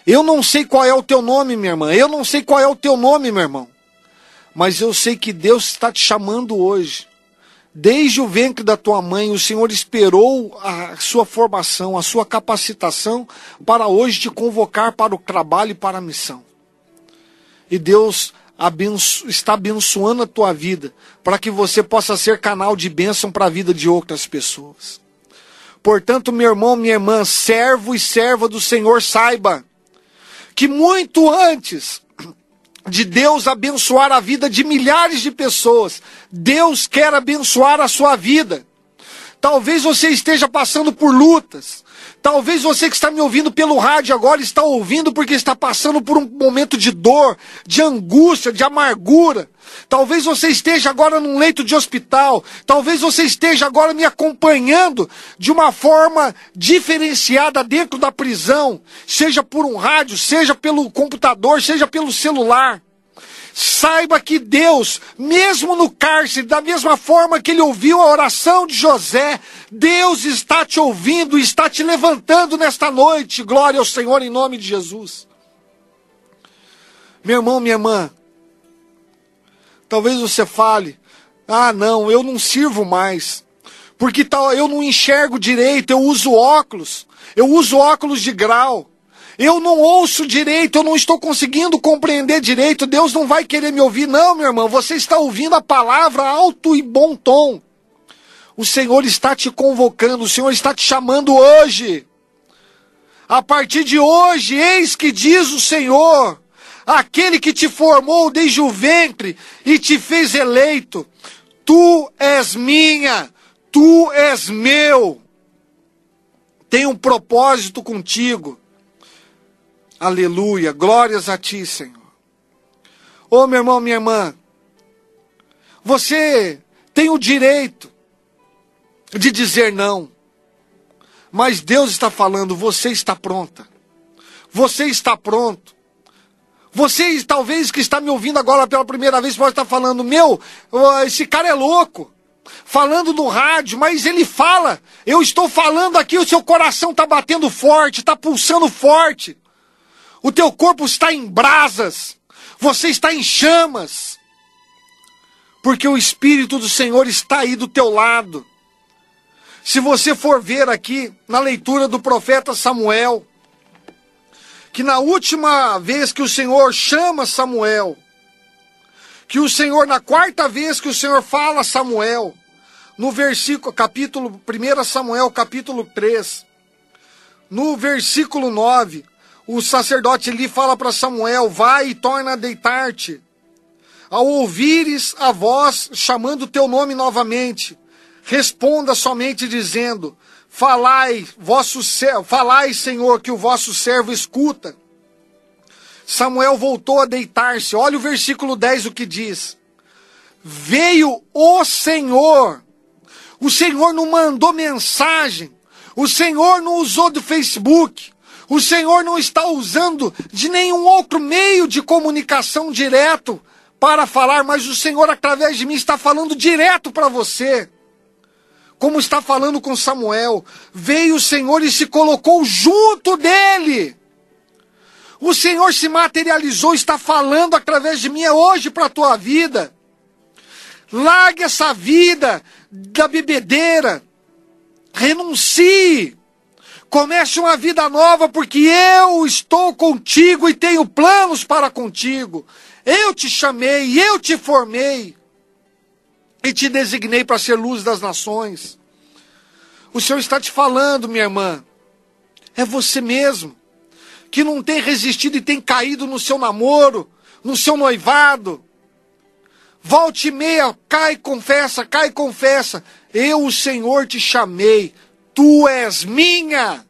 Eu não sei qual é o teu nome, minha irmã. Eu não sei qual é o teu nome, meu irmão. Mas eu sei que Deus está te chamando hoje. Desde o ventre da tua mãe, o Senhor esperou a sua formação, a sua capacitação, para hoje te convocar para o trabalho e para a missão. E Deus está abençoando a tua vida, para que você possa ser canal de bênção para a vida de outras pessoas. Portanto, meu irmão, minha irmã, servo e serva do Senhor, saiba que muito antes de Deus abençoar a vida de milhares de pessoas, Deus quer abençoar a sua vida. Talvez você esteja passando por lutas. Talvez você que está me ouvindo pelo rádio agora está ouvindo porque está passando por um momento de dor, de angústia, de amargura. Talvez você esteja agora num leito de hospital. Talvez você esteja agora me acompanhando de uma forma diferenciada dentro da prisão. Seja por um rádio, seja pelo computador, seja pelo celular. Saiba que Deus, mesmo no cárcere, da mesma forma que ele ouviu a oração de José, Deus está te ouvindo e está te levantando nesta noite. Glória ao Senhor em nome de Jesus. Meu irmão, minha irmã, talvez você fale, não, eu não sirvo mais, porque eu não enxergo direito, eu uso óculos de grau. Eu não ouço direito, eu não estou conseguindo compreender direito, Deus não vai querer me ouvir. Não, meu irmão, você está ouvindo a palavra alto e bom tom. O Senhor está te convocando, o Senhor está te chamando hoje. A partir de hoje, eis que diz o Senhor, aquele que te formou desde o ventre e te fez eleito. Tu és minha, tu és meu. Tem um propósito contigo. Aleluia, glórias a ti, Senhor. Ô meu irmão, minha irmã, você tem o direito de dizer não, mas Deus está falando, você está pronta, você está pronto. Você talvez que está me ouvindo agora pela primeira vez pode estar falando, esse cara é louco, falando no rádio, mas ele fala, eu estou falando aqui, o seu coração está batendo forte, está pulsando forte. O teu corpo está em brasas, você está em chamas, porque o Espírito do Senhor está aí do teu lado. Se você for ver aqui na leitura do profeta Samuel, que na última vez que o Senhor chama Samuel, que o Senhor, na quarta vez que o Senhor fala a Samuel, no versículo, 1 Samuel capítulo 3, no versículo 9, o sacerdote ali fala para Samuel, vai e torna a deitar-te. Ao ouvires a voz chamando o teu nome novamente, responda somente dizendo, falai, Senhor, que o vosso servo escuta. Samuel voltou a deitar-se. Olha o versículo 10 o que diz. Veio o Senhor não mandou mensagem, o Senhor não usou do Facebook, o Senhor não está usando de nenhum outro meio de comunicação direto para falar, mas o Senhor, através de mim, está falando direto para você. Como está falando com Samuel. Veio o Senhor e se colocou junto dele. O Senhor se materializou, está falando através de mim hoje para a tua vida. Largue essa vida da bebedeira. Renuncie. Comece uma vida nova, porque eu estou contigo e tenho planos para contigo. Eu te chamei, eu te formei e te designei para ser luz das nações. O Senhor está te falando, minha irmã. É você mesmo que não tem resistido e tem caído no seu namoro, no seu noivado. Volte e meia, cai e confessa. Eu, o Senhor, te chamei. Tu és minha.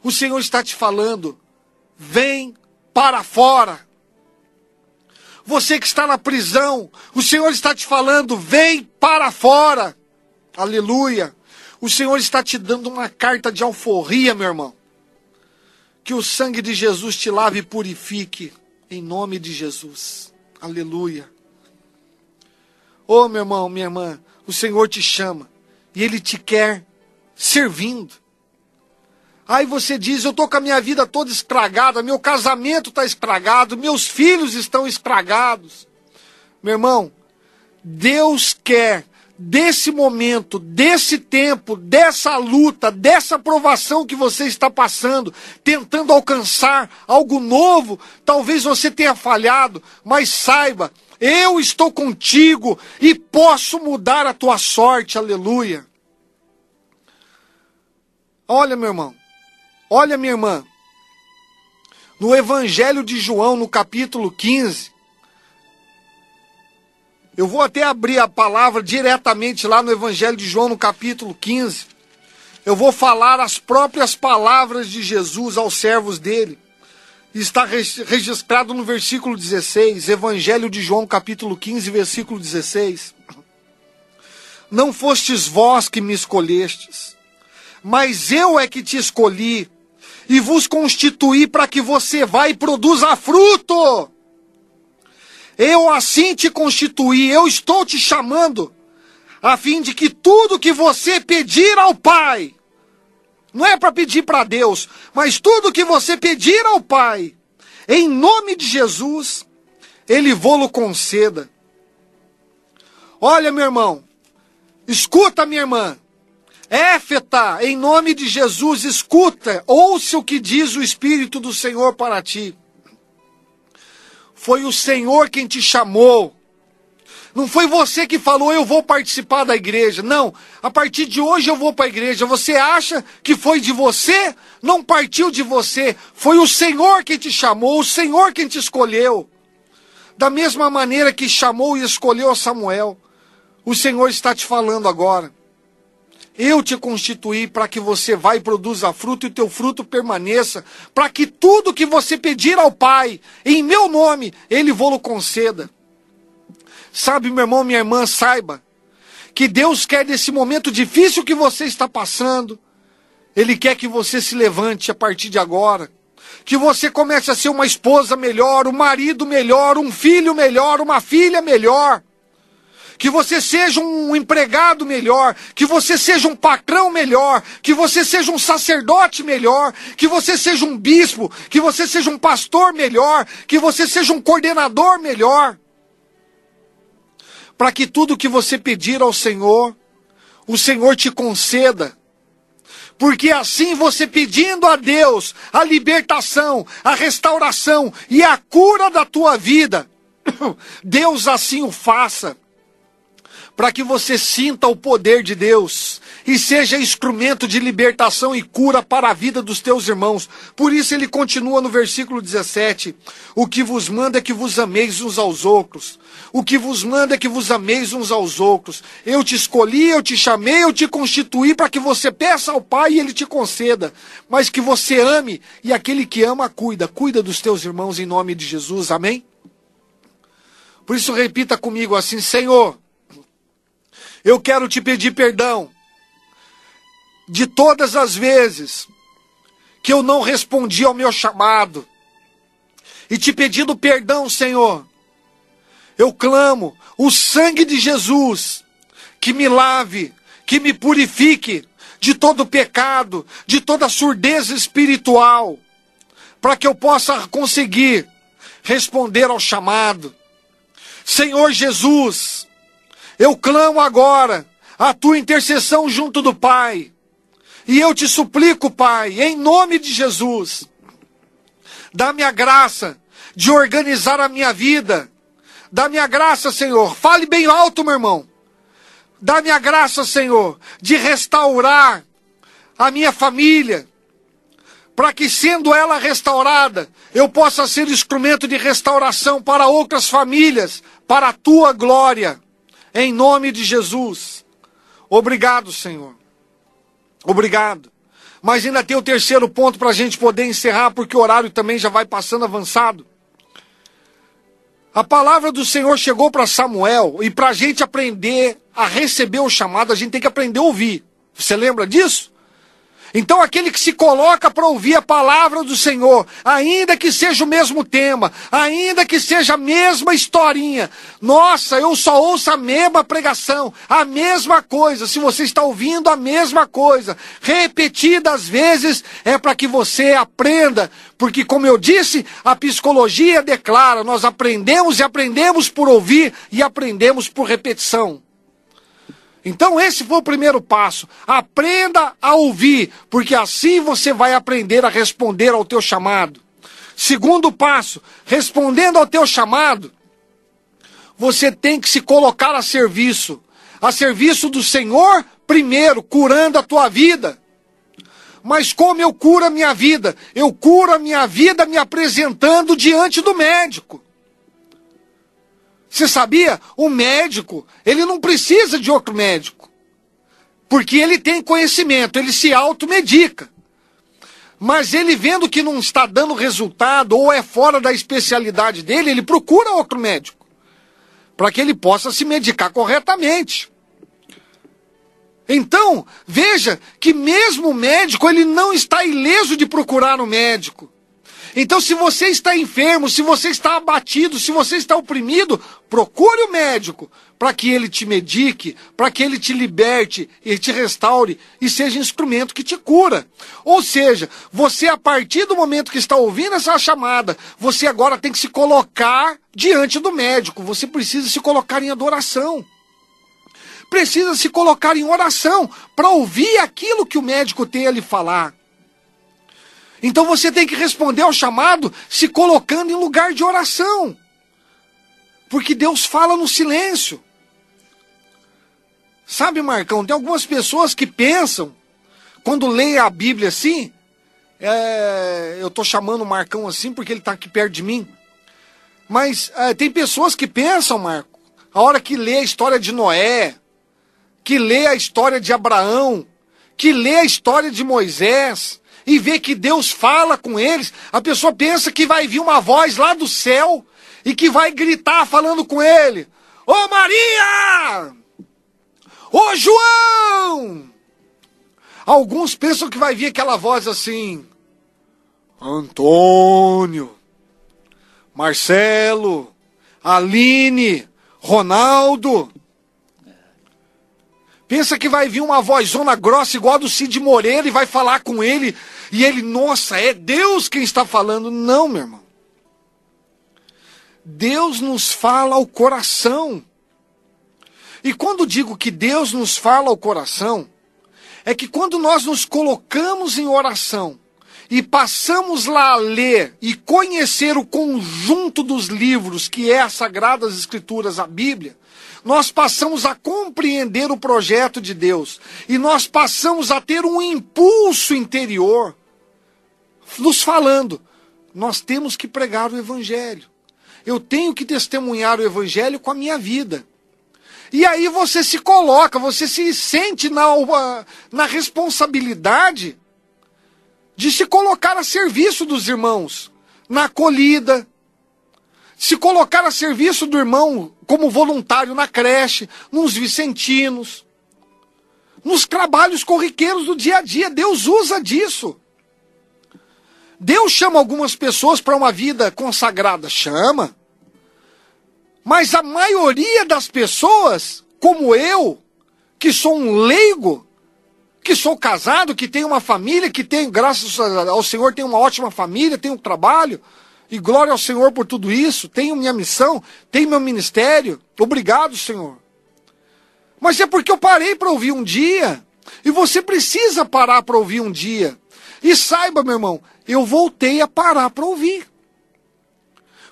O Senhor está te falando, vem para fora. Você que está na prisão, o Senhor está te falando, vem para fora. Aleluia. O Senhor está te dando uma carta de alforria, meu irmão. Que o sangue de Jesus te lave e purifique, em nome de Jesus. Aleluia. Ô meu irmão, minha irmã, o Senhor te chama e Ele te quer servindo. Aí você diz, eu estou com a minha vida toda estragada, meu casamento está estragado, meus filhos estão estragados. Meu irmão, Deus quer, desse momento, desse tempo, dessa luta, dessa provação que você está passando, tentando alcançar algo novo, talvez você tenha falhado, mas saiba, eu estou contigo e posso mudar a tua sorte, aleluia. Olha, meu irmão, olha, minha irmã, no Evangelho de João, no capítulo 15, eu vou até abrir a palavra diretamente lá no Evangelho de João, no capítulo 15. Eu vou falar as próprias palavras de Jesus aos servos dele. Está registrado no versículo 16, Evangelho de João, capítulo 15, versículo 16. Não fostes vós que me escolhestes, mas eu é que te escolhi e vos constituí para que você vá e produza fruto. Eu assim te constituí, eu estou te chamando, a fim de que tudo que você pedir ao Pai, não é para pedir para Deus, mas tudo que você pedir ao Pai, em nome de Jesus, Ele vô-lo conceda. Olha, meu irmão, escuta, minha irmã, Éfeta, em nome de Jesus, escuta, ouça o que diz o Espírito do Senhor para ti. Foi o Senhor quem te chamou. Não foi você que falou, eu vou participar da igreja. Não, a partir de hoje eu vou para a igreja. Você acha que foi de você? Não partiu de você. Foi o Senhor quem te chamou, o Senhor quem te escolheu. Da mesma maneira que chamou e escolheu Samuel, o Senhor está te falando agora. Eu te constituí para que você vá e produza fruto e o teu fruto permaneça, para que tudo que você pedir ao Pai, em meu nome, Ele vô-lo conceda. Sabe, meu irmão, minha irmã, saiba que Deus quer nesse momento difícil que você está passando, Ele quer que você se levante a partir de agora, que você comece a ser uma esposa melhor, um marido melhor, um filho melhor, uma filha melhor. Que você seja um empregado melhor, que você seja um patrão melhor, que você seja um sacerdote melhor, que você seja um bispo, que você seja um pastor melhor, que você seja um coordenador melhor. Para que tudo que você pedir ao Senhor, o Senhor te conceda. Porque assim você pedindo a Deus a libertação, a restauração e a cura da tua vida, Deus assim o faça. Para que você sinta o poder de Deus e seja instrumento de libertação e cura para a vida dos teus irmãos. Por isso ele continua no versículo 17. O que vos manda é que vos ameis uns aos outros. O que vos manda é que vos ameis uns aos outros. Eu te escolhi, eu te chamei, eu te constituí para que você peça ao Pai e Ele te conceda. Mas que você ame e aquele que ama cuida. Cuida dos teus irmãos em nome de Jesus. Amém? Por isso repita comigo assim: Senhor, eu quero te pedir perdão de todas as vezes que eu não respondi ao meu chamado. E te pedindo perdão, Senhor, eu clamo o sangue de Jesus que me lave, que me purifique de todo pecado, de toda surdez espiritual, para que eu possa conseguir responder ao chamado. Senhor Jesus, eu clamo agora a tua intercessão junto do Pai. E eu te suplico, Pai, em nome de Jesus, dá-me a graça de organizar a minha vida. Dá-me a graça, Senhor. Fale bem alto, meu irmão. Dá-me a graça, Senhor, de restaurar a minha família, para que, sendo ela restaurada, eu possa ser instrumento de restauração para outras famílias, para a tua glória. Em nome de Jesus. Obrigado, Senhor. Obrigado. Mas ainda tem o terceiro ponto para a gente poder encerrar, porque o horário também já vai passando avançado. A palavra do Senhor chegou para Samuel, e para a gente aprender a receber o chamado, a gente tem que aprender a ouvir. Você lembra disso? Então aquele que se coloca para ouvir a palavra do Senhor, ainda que seja o mesmo tema, ainda que seja a mesma historinha, nossa, eu só ouço a mesma pregação, a mesma coisa, se você está ouvindo a mesma coisa, repetidas vezes, é para que você aprenda, porque como eu disse, a psicologia declara, nós aprendemos e aprendemos por ouvir e aprendemos por repetição. Então esse foi o primeiro passo, aprenda a ouvir, porque assim você vai aprender a responder ao teu chamado. Segundo passo, respondendo ao teu chamado, você tem que se colocar a serviço do Senhor primeiro, curando a tua vida. Mas como eu curo a minha vida? Eu curo a minha vida me apresentando diante do médico. Você sabia? O médico, ele não precisa de outro médico. Porque ele tem conhecimento, ele se automedica. Mas ele vendo que não está dando resultado ou é fora da especialidade dele, ele procura outro médico. Para que ele possa se medicar corretamente. Então, veja que mesmo o médico, ele não está ileso de procurar um médico. Então, se você está enfermo, se você está abatido, se você está oprimido, procure o médico para que ele te medique, para que ele te liberte e te restaure e seja instrumento que te cura. Ou seja, você a partir do momento que está ouvindo essa chamada, você agora tem que se colocar diante do médico. Você precisa se colocar em adoração. Precisa se colocar em oração para ouvir aquilo que o médico tem a lhe falar. Então você tem que responder ao chamado se colocando em lugar de oração. Porque Deus fala no silêncio. Sabe, Marcão, tem algumas pessoas que pensam, quando leem a Bíblia assim, eu estou chamando o Marcão assim porque ele está aqui perto de mim, mas tem pessoas que pensam, Marco, a hora que lê a história de Noé, que lê a história de Abraão, que lê a história de Moisés, e vê que Deus fala com eles, a pessoa pensa que vai vir uma voz lá do céu e que vai gritar falando com ele: Ô Maria! Ô João! Alguns pensam que vai vir aquela voz assim: Antônio, Marcelo, Aline, Ronaldo. Pensa que vai vir uma vozona grossa igual a do Cid Moreira e vai falar com ele. E ele, nossa, é Deus quem está falando. Não, meu irmão. Deus nos fala ao coração. E quando digo que Deus nos fala ao coração, é que quando nós nos colocamos em oração e passamos lá a ler e conhecer o conjunto dos livros que é as Sagradas Escrituras, a Bíblia, nós passamos a compreender o projeto de Deus. E nós passamos a ter um impulso interior nos falando: nós temos que pregar o Evangelho. Eu tenho que testemunhar o Evangelho com a minha vida. E aí você se coloca, você se sente na responsabilidade de se colocar a serviço dos irmãos, na acolhida, se colocar a serviço do irmão como voluntário na creche, nos vicentinos, nos trabalhos corriqueiros do dia a dia. Deus usa disso. Deus chama algumas pessoas para uma vida consagrada, chama. Mas a maioria das pessoas, como eu, que sou um leigo, que sou casado, que tenho uma família, que tenho, graças ao Senhor, tenho uma ótima família, tenho um trabalho, e glória ao Senhor por tudo isso, tenho minha missão, tenho meu ministério, obrigado, Senhor. Mas é porque eu parei para ouvir um dia, e você precisa parar para ouvir um dia. E saiba, meu irmão, eu voltei a parar para ouvir.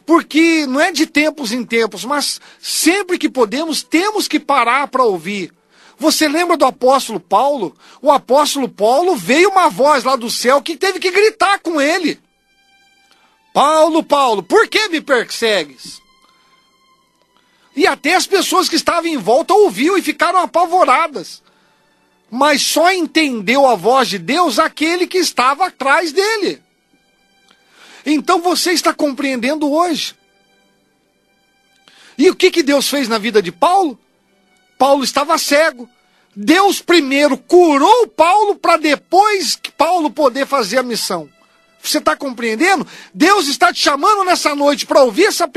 Porque não é de tempos em tempos, mas sempre que podemos, temos que parar para ouvir. Você lembra do apóstolo Paulo? O apóstolo Paulo, veio uma voz lá do céu que teve que gritar com ele: Paulo, Paulo, por que me persegues? E até as pessoas que estavam em volta ouviram e ficaram apavoradas. Mas só entendeu a voz de Deus aquele que estava atrás dele. Então você está compreendendo hoje. E o que Deus fez na vida de Paulo? Paulo estava cego, Deus primeiro curou Paulo para depois que Paulo poder fazer a missão. Você está compreendendo? Deus está te chamando nessa noite para ouvir essa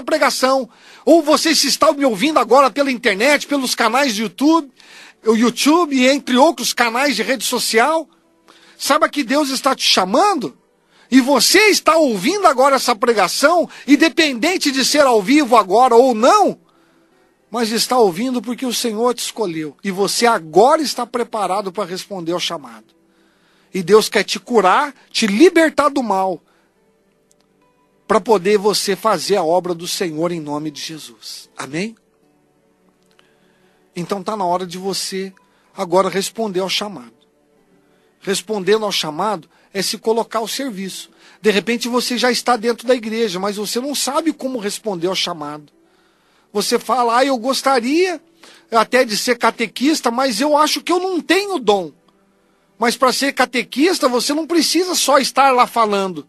pregação. Ou você se está me ouvindo agora pela internet, pelos canais de YouTube, o YouTube, entre outros canais de rede social. Saiba que Deus está te chamando e você está ouvindo agora essa pregação, independente de ser ao vivo agora ou não, mas está ouvindo porque o Senhor te escolheu e você agora está preparado para responder ao chamado. E Deus quer te curar, te libertar do mal, para poder você fazer a obra do Senhor em nome de Jesus. Amém? Então está na hora de você agora responder ao chamado. Respondendo ao chamado é se colocar ao serviço. De repente você já está dentro da igreja, mas você não sabe como responder ao chamado. Você fala, eu gostaria até de ser catequista, mas eu acho que eu não tenho dom. Mas para ser catequista, você não precisa só estar lá falando.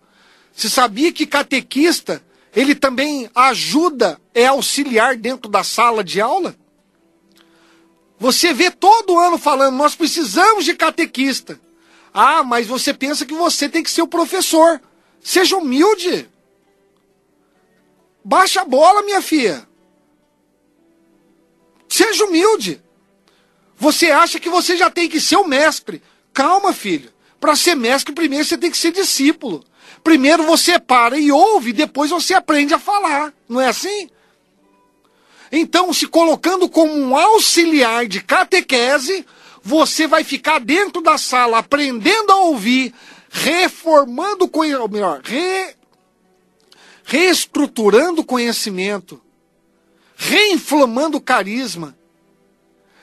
Você sabia que catequista, ele também ajuda, é auxiliar dentro da sala de aula? Você vê todo ano falando, nós precisamos de catequista. Ah, mas você pensa que você tem que ser o professor. Seja humilde. Baixa a bola, minha filha. Seja humilde. Você acha que você já tem que ser o mestre. Calma, filho. Para ser mestre, primeiro você tem que ser discípulo. Primeiro você para e ouve, depois você aprende a falar. Não é assim? Então, se colocando como um auxiliar de catequese, você vai ficar dentro da sala, aprendendo a ouvir, reformando, ou melhor, reestruturando o conhecimento, reinflamando o carisma.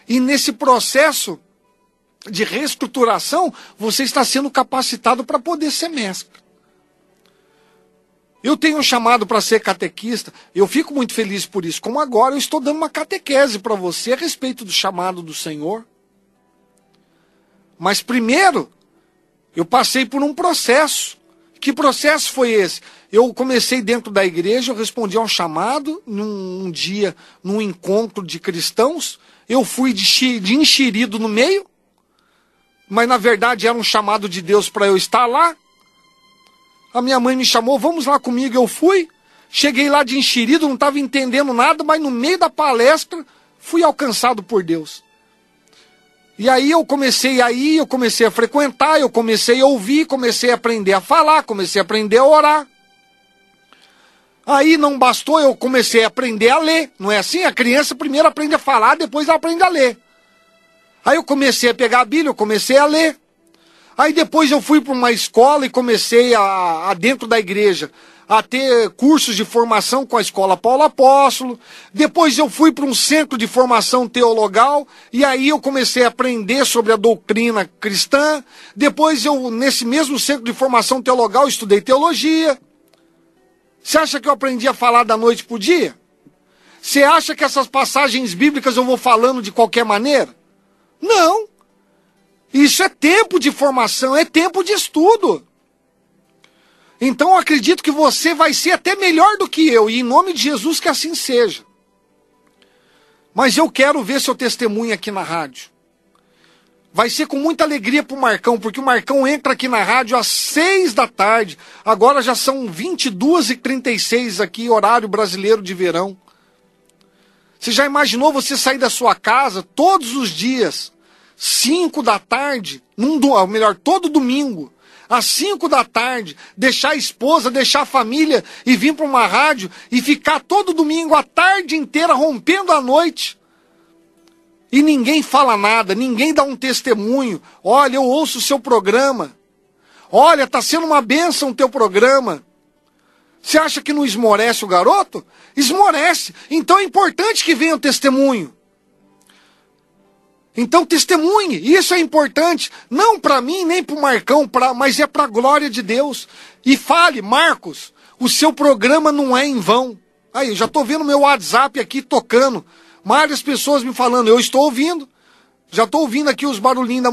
E nesse processo de reestruturação, você está sendo capacitado para poder ser mestre. Eu tenho um chamado para ser catequista, eu fico muito feliz por isso. Como agora eu estou dando uma catequese para você a respeito do chamado do Senhor. Mas primeiro, eu passei por um processo. Que processo foi esse? Eu comecei dentro da igreja, eu respondi a um chamado, num dia, num encontro de cristãos. Eu fui de enxerido no meio, mas na verdade era um chamado de Deus para eu estar lá. A minha mãe me chamou, vamos lá comigo, eu fui. Cheguei lá de enxerido, não estava entendendo nada, mas no meio da palestra fui alcançado por Deus. E aí eu comecei a frequentar, eu comecei a ouvir, comecei a aprender a falar, comecei a aprender a orar. Aí não bastou, eu comecei a aprender a ler. Não é assim? A criança primeiro aprende a falar, depois ela aprende a ler. Aí eu comecei a pegar a Bíblia, eu comecei a ler. Aí depois eu fui para uma escola e comecei dentro da igreja a ter cursos de formação com a Escola Paulo Apóstolo. Depois eu fui para um centro de formação teologal e aí eu comecei a aprender sobre a doutrina cristã. Depois nesse mesmo centro de formação teologal, estudei teologia. Você acha que eu aprendi a falar da noite para o dia? Você acha que essas passagens bíblicas eu vou falando de qualquer maneira? Não. Isso é tempo de formação, é tempo de estudo. Então eu acredito que você vai ser até melhor do que eu, e em nome de Jesus que assim seja. Mas eu quero ver seu testemunho aqui na rádio. Vai ser com muita alegria para o Marcão, porque o Marcão entra aqui na rádio às 6 da tarde. Agora já são 22h36 aqui, horário brasileiro de verão. Você já imaginou você sair da sua casa todos os dias, 5 da tarde, todo domingo, às 5 da tarde, deixar a esposa, deixar a família e vir para uma rádio e ficar todo domingo a tarde inteira rompendo a noite? E ninguém fala nada, ninguém dá um testemunho. Olha, eu ouço o seu programa. Olha, está sendo uma bênção o teu programa. Você acha que não esmorece o garoto? Esmorece. Então é importante que venha o testemunho. Então testemunhe, isso é importante. Não para mim, nem para o Marcão, mas é para a glória de Deus. E fale, Marcos, o seu programa não é em vão. Aí, eu já estou vendo meu WhatsApp aqui tocando. Várias pessoas me falando, eu estou ouvindo. Já estou ouvindo aqui os barulhinhos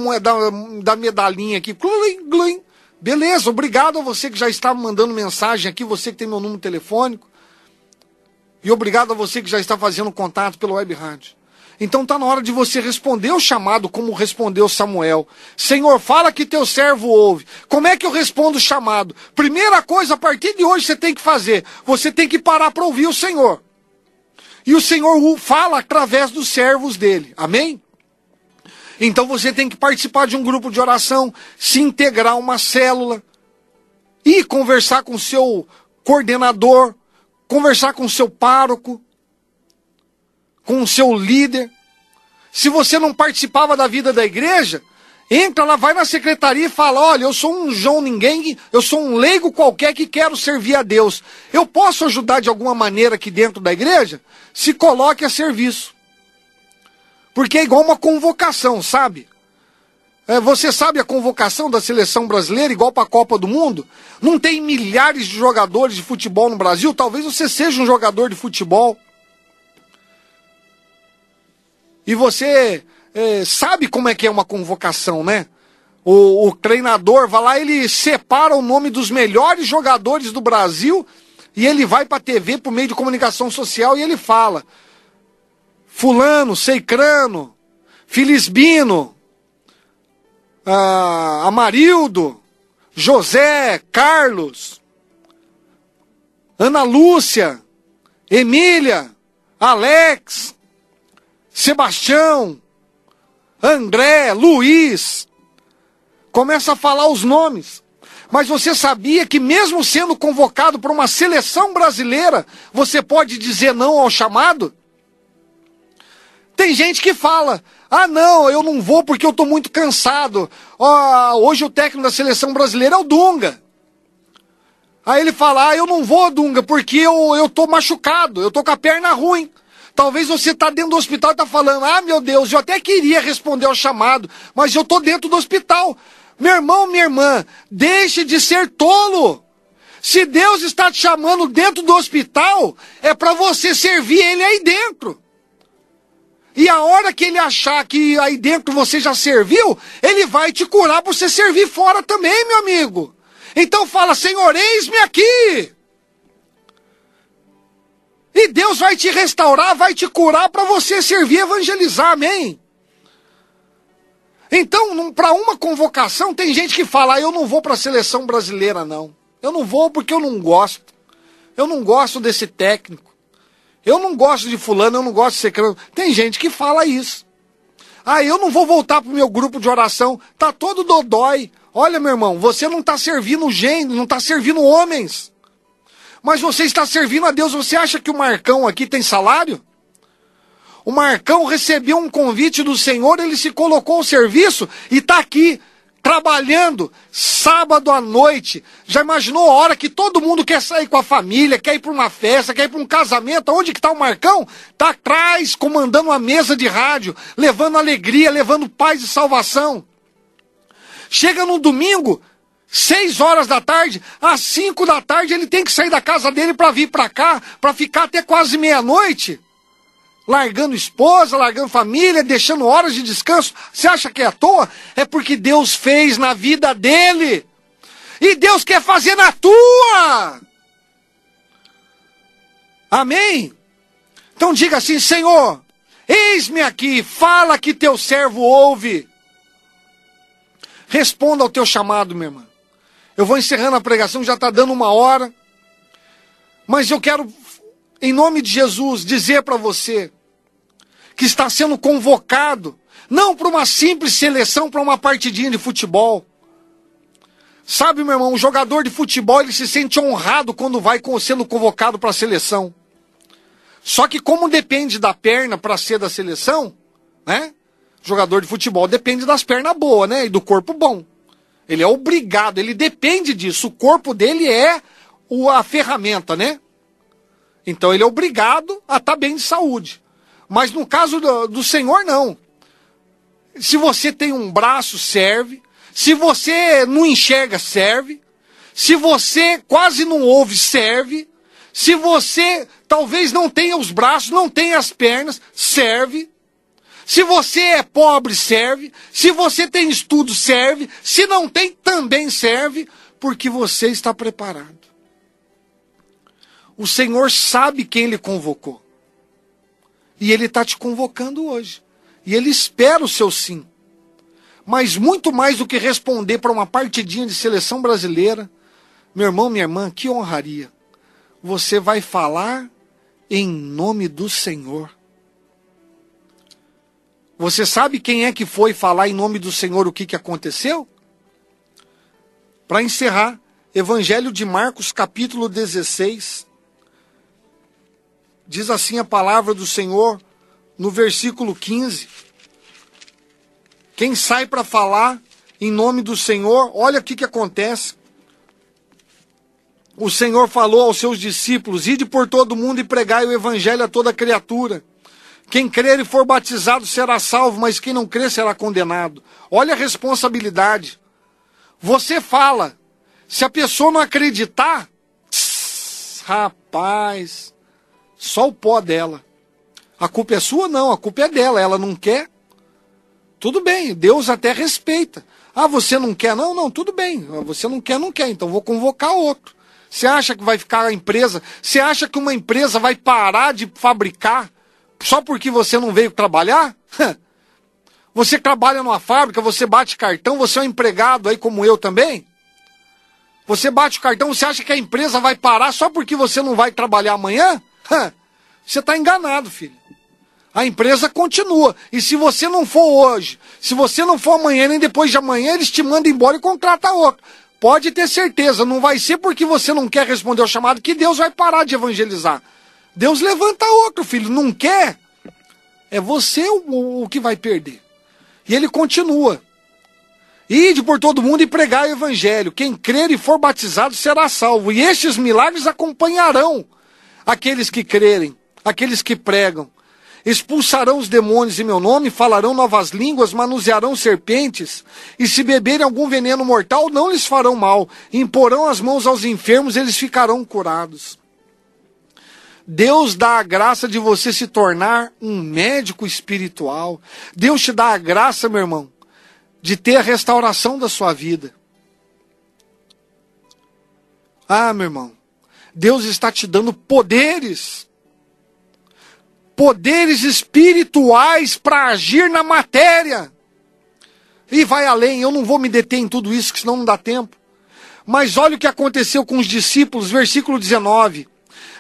da medalhinha aqui. Gluim, gluim. Beleza, obrigado a você que já está mandando mensagem aqui, você que tem meu número telefônico. E obrigado a você que já está fazendo contato pelo Web Rádio. Então está na hora de você responder o chamado como respondeu Samuel. Senhor, fala que teu servo ouve. Como é que eu respondo o chamado? Primeira coisa, a partir de hoje você tem que fazer. Você tem que parar para ouvir o Senhor. E o Senhor fala através dos servos dele. Amém? Então você tem que participar de um grupo de oração, se integrar a uma célula, e conversar com o seu coordenador, conversar com o seu pároco, com o seu líder. Se você não participava da vida da igreja, entra lá, vai na secretaria e fala, olha, eu sou um João Ninguém, eu sou um leigo qualquer que quero servir a Deus. Eu posso ajudar de alguma maneira aqui dentro da igreja? Se coloque a serviço. Porque é igual uma convocação, sabe? Você sabe a convocação da seleção brasileira, igual para a Copa do Mundo? Não tem milhares de jogadores de futebol no Brasil? Talvez você seja um jogador de futebol. E você sabe como é que é uma convocação, né? O treinador vai lá, ele separa o nome dos melhores jogadores do Brasil e ele vai para a TV, por meio de comunicação social, e ele fala: fulano, Ceicrano, Filisbino, Amarildo, José, Carlos, Ana Lúcia, Emília, Alex, Sebastião, André, Luiz. Começa a falar os nomes. Mas você sabia que mesmo sendo convocado para uma seleção brasileira, você pode dizer não ao chamado? Tem gente que fala, não, eu não vou porque eu estou muito cansado. Hoje o técnico da seleção brasileira é o Dunga. Aí ele fala, eu não vou, Dunga, porque eu estou machucado, eu estou com a perna ruim. Talvez você está dentro do hospital e está falando, meu Deus, eu até queria responder ao chamado, mas eu estou dentro do hospital. Meu irmão, minha irmã, deixe de ser tolo. Se Deus está te chamando dentro do hospital, é para você servir Ele aí dentro. E a hora que Ele achar que aí dentro você já serviu, Ele vai te curar para você servir fora também, meu amigo. Então fala, Senhor, eis-me aqui. E Deus vai te restaurar, vai te curar para você servir e evangelizar, amém? Então, para uma convocação, tem gente que fala, eu não vou para a seleção brasileira, não. Eu não vou porque eu não gosto. Eu não gosto desse técnico. Eu não gosto de fulano, eu não gosto de secretario. Tem gente que fala isso. Eu não vou voltar para o meu grupo de oração. Tá todo dodói. Olha, meu irmão, você não está servindo gente, não está servindo homens. Mas você está servindo a Deus. Você acha que o Marcão aqui tem salário? O Marcão recebeu um convite do Senhor, ele se colocou ao serviço e está aqui, trabalhando, sábado à noite. Já imaginou a hora que todo mundo quer sair com a família, quer ir para uma festa, quer ir para um casamento? Onde que está o Marcão? Está atrás, comandando uma mesa de rádio, levando alegria, levando paz e salvação. Chega no domingo, 6 horas da tarde, às 5 da tarde ele tem que sair da casa dele para vir para cá, para ficar até quase meia-noite. Largando esposa, largando família, deixando horas de descanso. Você acha que é à toa? É porque Deus fez na vida dele. E Deus quer fazer na tua. Amém? Então diga assim, Senhor, eis-me aqui, fala que teu servo ouve. Responda ao teu chamado, minha irmã. Eu vou encerrando a pregação, já está dando 1 hora. Mas eu quero, em nome de Jesus, dizer para você que está sendo convocado, não para uma simples seleção, para uma partidinha de futebol. Sabe, meu irmão, um jogador de futebol, ele se sente honrado quando vai sendo convocado para a seleção. Só que como depende da perna para ser da seleção, né? Jogador de futebol depende das pernas boas, né? E do corpo bom. Ele é obrigado, ele depende disso. O corpo dele é a ferramenta, né? Então ele é obrigado a estar bem de saúde. Mas no caso do Senhor, não. Se você tem um braço, serve. Se você não enxerga, serve. Se você quase não ouve, serve. Se você talvez não tenha os braços, não tenha as pernas, serve. Se você é pobre, serve. Se você tem estudo, serve. Se não tem, também serve. Porque você está preparado. O Senhor sabe quem Ele convocou. E Ele está te convocando hoje. E Ele espera o seu sim. Mas muito mais do que responder para uma partidinha de seleção brasileira, meu irmão, minha irmã, que honraria. Você vai falar em nome do Senhor. Você sabe quem é que foi falar em nome do Senhor, o que aconteceu? Para encerrar, Evangelho de Marcos, capítulo 16. Diz assim a palavra do Senhor, no versículo 15. Quem sai para falar em nome do Senhor, olha o que acontece. O Senhor falou aos seus discípulos: ide por todo mundo e pregai o evangelho a toda criatura. Quem crer e for batizado será salvo, mas quem não crer será condenado. Olha a responsabilidade. Você fala. Se a pessoa não acreditar, rapaz, só o pó dela. A culpa é sua? Não, a culpa é dela. Ela não quer? Tudo bem, Deus até respeita. Ah, você não quer? Não, não, tudo bem. Você não quer, então vou convocar outro. Você acha que vai ficar a empresa? Você acha que uma empresa vai parar de fabricar só porque você não veio trabalhar? Você trabalha numa fábrica, você bate cartão, você é um empregado aí como eu também? Você bate o cartão, você acha que a empresa vai parar só porque você não vai trabalhar amanhã? Você está enganado, filho. A empresa continua. E se você não for hoje, se você não for amanhã, nem depois de amanhã, eles te mandam embora e contratam outro. Pode ter certeza, não vai ser porque você não quer responder ao chamado que Deus vai parar de evangelizar. Deus levanta outro, filho. Não quer? É você o que vai perder. E ele continua. Ide por todo mundo e pregai o evangelho. Quem crer e for batizado será salvo. E estes milagres acompanharão aqueles que crerem, aqueles que pregam. Expulsarão os demônios em meu nome, falarão novas línguas, manusearão serpentes, e se beberem algum veneno mortal, não lhes farão mal. Imporão as mãos aos enfermos, eles ficarão curados. Deus dá a graça de você se tornar um médico espiritual. Deus te dá a graça, meu irmão, de ter a restauração da sua vida. Ah, meu irmão, Deus está te dando poderes. Poderes espirituais para agir na matéria. E vai além, eu não vou me deter em tudo isso, que senão não dá tempo. Mas olha o que aconteceu com os discípulos, versículo 19.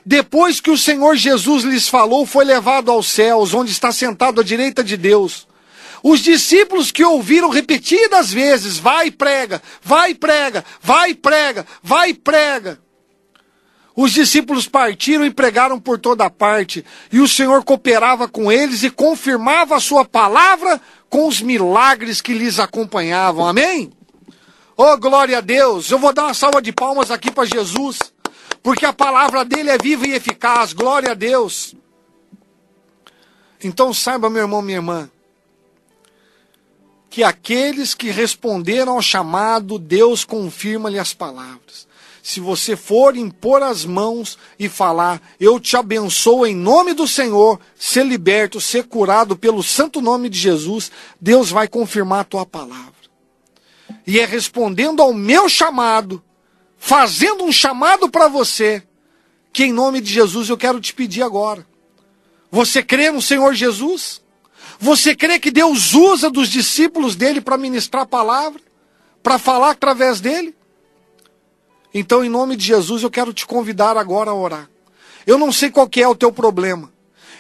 Depois que o Senhor Jesus lhes falou, foi levado aos céus, onde está sentado à direita de Deus. Os discípulos que ouviram repetidas vezes, vai e prega, vai e prega, vai e prega, vai e prega. Os discípulos partiram e pregaram por toda parte, e o Senhor cooperava com eles e confirmava a sua palavra com os milagres que lhes acompanhavam. Amém? Oh, glória a Deus! Eu vou dar uma salva de palmas aqui para Jesus, porque a palavra dele é viva e eficaz. Glória a Deus! Então saiba, meu irmão, minha irmã, que aqueles que responderam ao chamado, Deus confirma-lhe as palavras. Se você for impor as mãos e falar, eu te abençoo em nome do Senhor, ser liberto, ser curado pelo santo nome de Jesus, Deus vai confirmar a tua palavra. E é respondendo ao meu chamado, fazendo um chamado para você, que em nome de Jesus eu quero te pedir agora. Você crê no Senhor Jesus? Você crê que Deus usa dos discípulos dele para ministrar a palavra? Para falar através dele? Então, em nome de Jesus, eu quero te convidar agora a orar. Eu não sei qual que é o teu problema.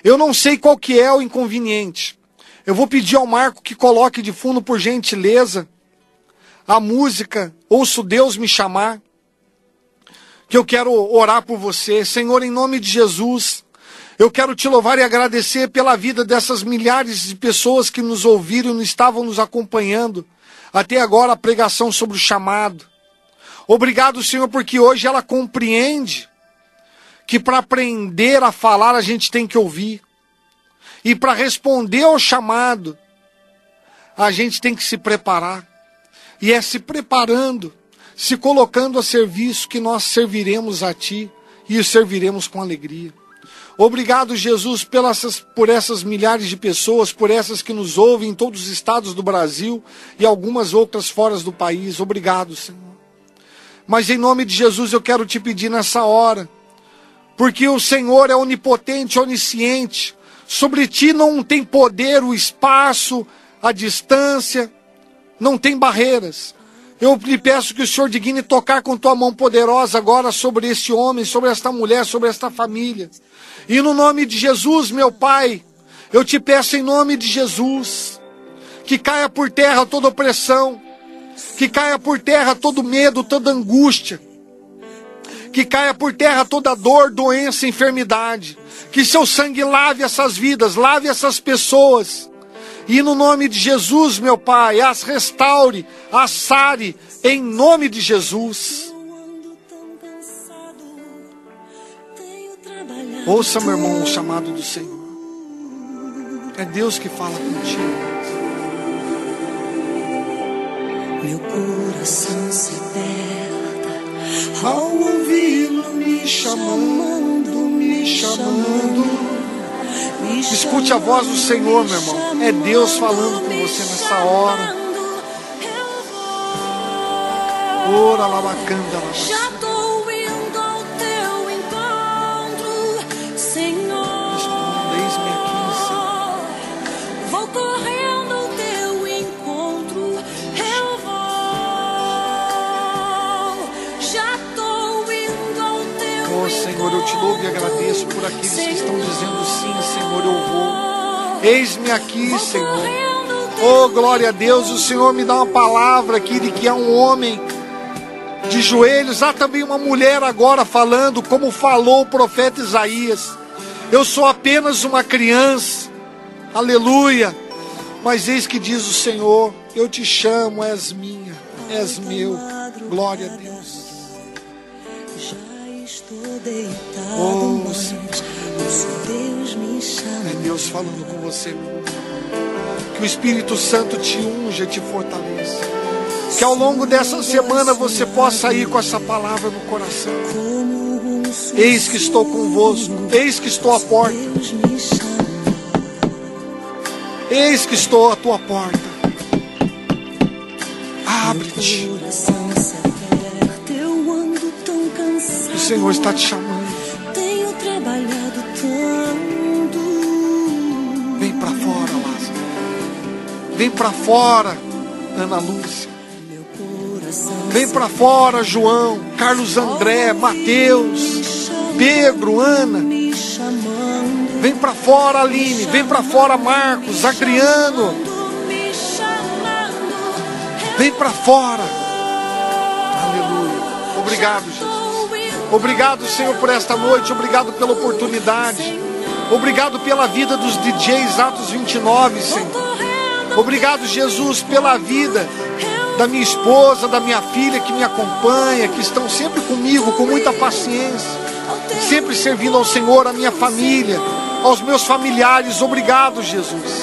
Eu não sei qual que é o inconveniente. Eu vou pedir ao Marco que coloque de fundo, por gentileza, a música Ouço Deus Me Chamar, que eu quero orar por você. Senhor, em nome de Jesus, eu quero te louvar e agradecer pela vida dessas milhares de pessoas que nos ouviram e estavam nos acompanhando até agora a pregação sobre o chamado. Obrigado, Senhor, porque hoje ela compreende que para aprender a falar a gente tem que ouvir. E para responder ao chamado, a gente tem que se preparar. E é se preparando, se colocando a serviço que nós serviremos a Ti e o serviremos com alegria. Obrigado, Jesus, por essas milhares de pessoas, por essas que nos ouvem em todos os estados do Brasil e algumas outras fora do país. Obrigado, Senhor. Mas em nome de Jesus eu quero te pedir nessa hora, porque o Senhor é onipotente, onisciente, Sobre ti não tem poder, o espaço, a distância, não tem barreiras. Eu lhe peço que o Senhor digne tocar com tua mão poderosa agora sobre este homem, sobre esta mulher, sobre esta família. E no nome de Jesus, meu Pai, eu te peço em nome de Jesus, que caia por terra toda opressão, que caia por terra todo medo, toda angústia, que caia por terra toda dor, doença, enfermidade, que seu sangue lave essas vidas, lave essas pessoas, e no nome de Jesus, meu Pai, as restaure, as sare, em nome de Jesus. Ouça, meu irmão, o chamado do Senhor. É Deus que fala contigo. Meu coração se aperta ao ouvi-lo me chamando, me chamando. Escute a voz do Senhor, meu irmão. É Deus falando com você nessa hora. Ora, lavacanda, já tô indo ao teu encontro, Senhor. Responda, eis-me aqui, Senhor. Vou correndo ao teu encontro, eu vou. Já tô indo ao teu encontro. Oh, Senhor, eu te louvo e agradeço por aqueles que estão dizendo sim, Senhor, eu vou. Eis-me aqui, Senhor. Oh, glória a Deus, o Senhor me dá uma palavra aqui de que é um homem de joelhos. Há também uma mulher agora falando, como falou o profeta Isaías. Eu sou apenas uma criança, aleluia. Mas eis que diz o Senhor, eu te chamo, és minha, és meu. Glória a Deus. Oh, Senhor. É Deus falando com você. Que o Espírito Santo te unja, te fortaleça. Que ao longo dessa semana você possa ir com essa palavra no coração. Eis que estou convosco, eis que estou à porta. Eis que estou à tua porta. Abre-te. O Senhor está te chamando. Tenho trabalhado tanto. Vem para fora, Lázaro. Vem para fora, Ana Lúcia. Vem para fora, João, Carlos André, Mateus, Pedro, Ana. Vem para fora, Aline. Vem para fora, Marcos, Adriano. Vem para fora. Aleluia. Obrigado, Jesus. Obrigado, Senhor, por esta noite. Obrigado pela oportunidade. Obrigado pela vida dos DJs Atos 29, Senhor. Obrigado, Jesus, pela vida da minha esposa, da minha filha que me acompanha, que estão sempre comigo, com muita paciência, sempre servindo ao Senhor, à minha família, aos meus familiares. Obrigado, Jesus.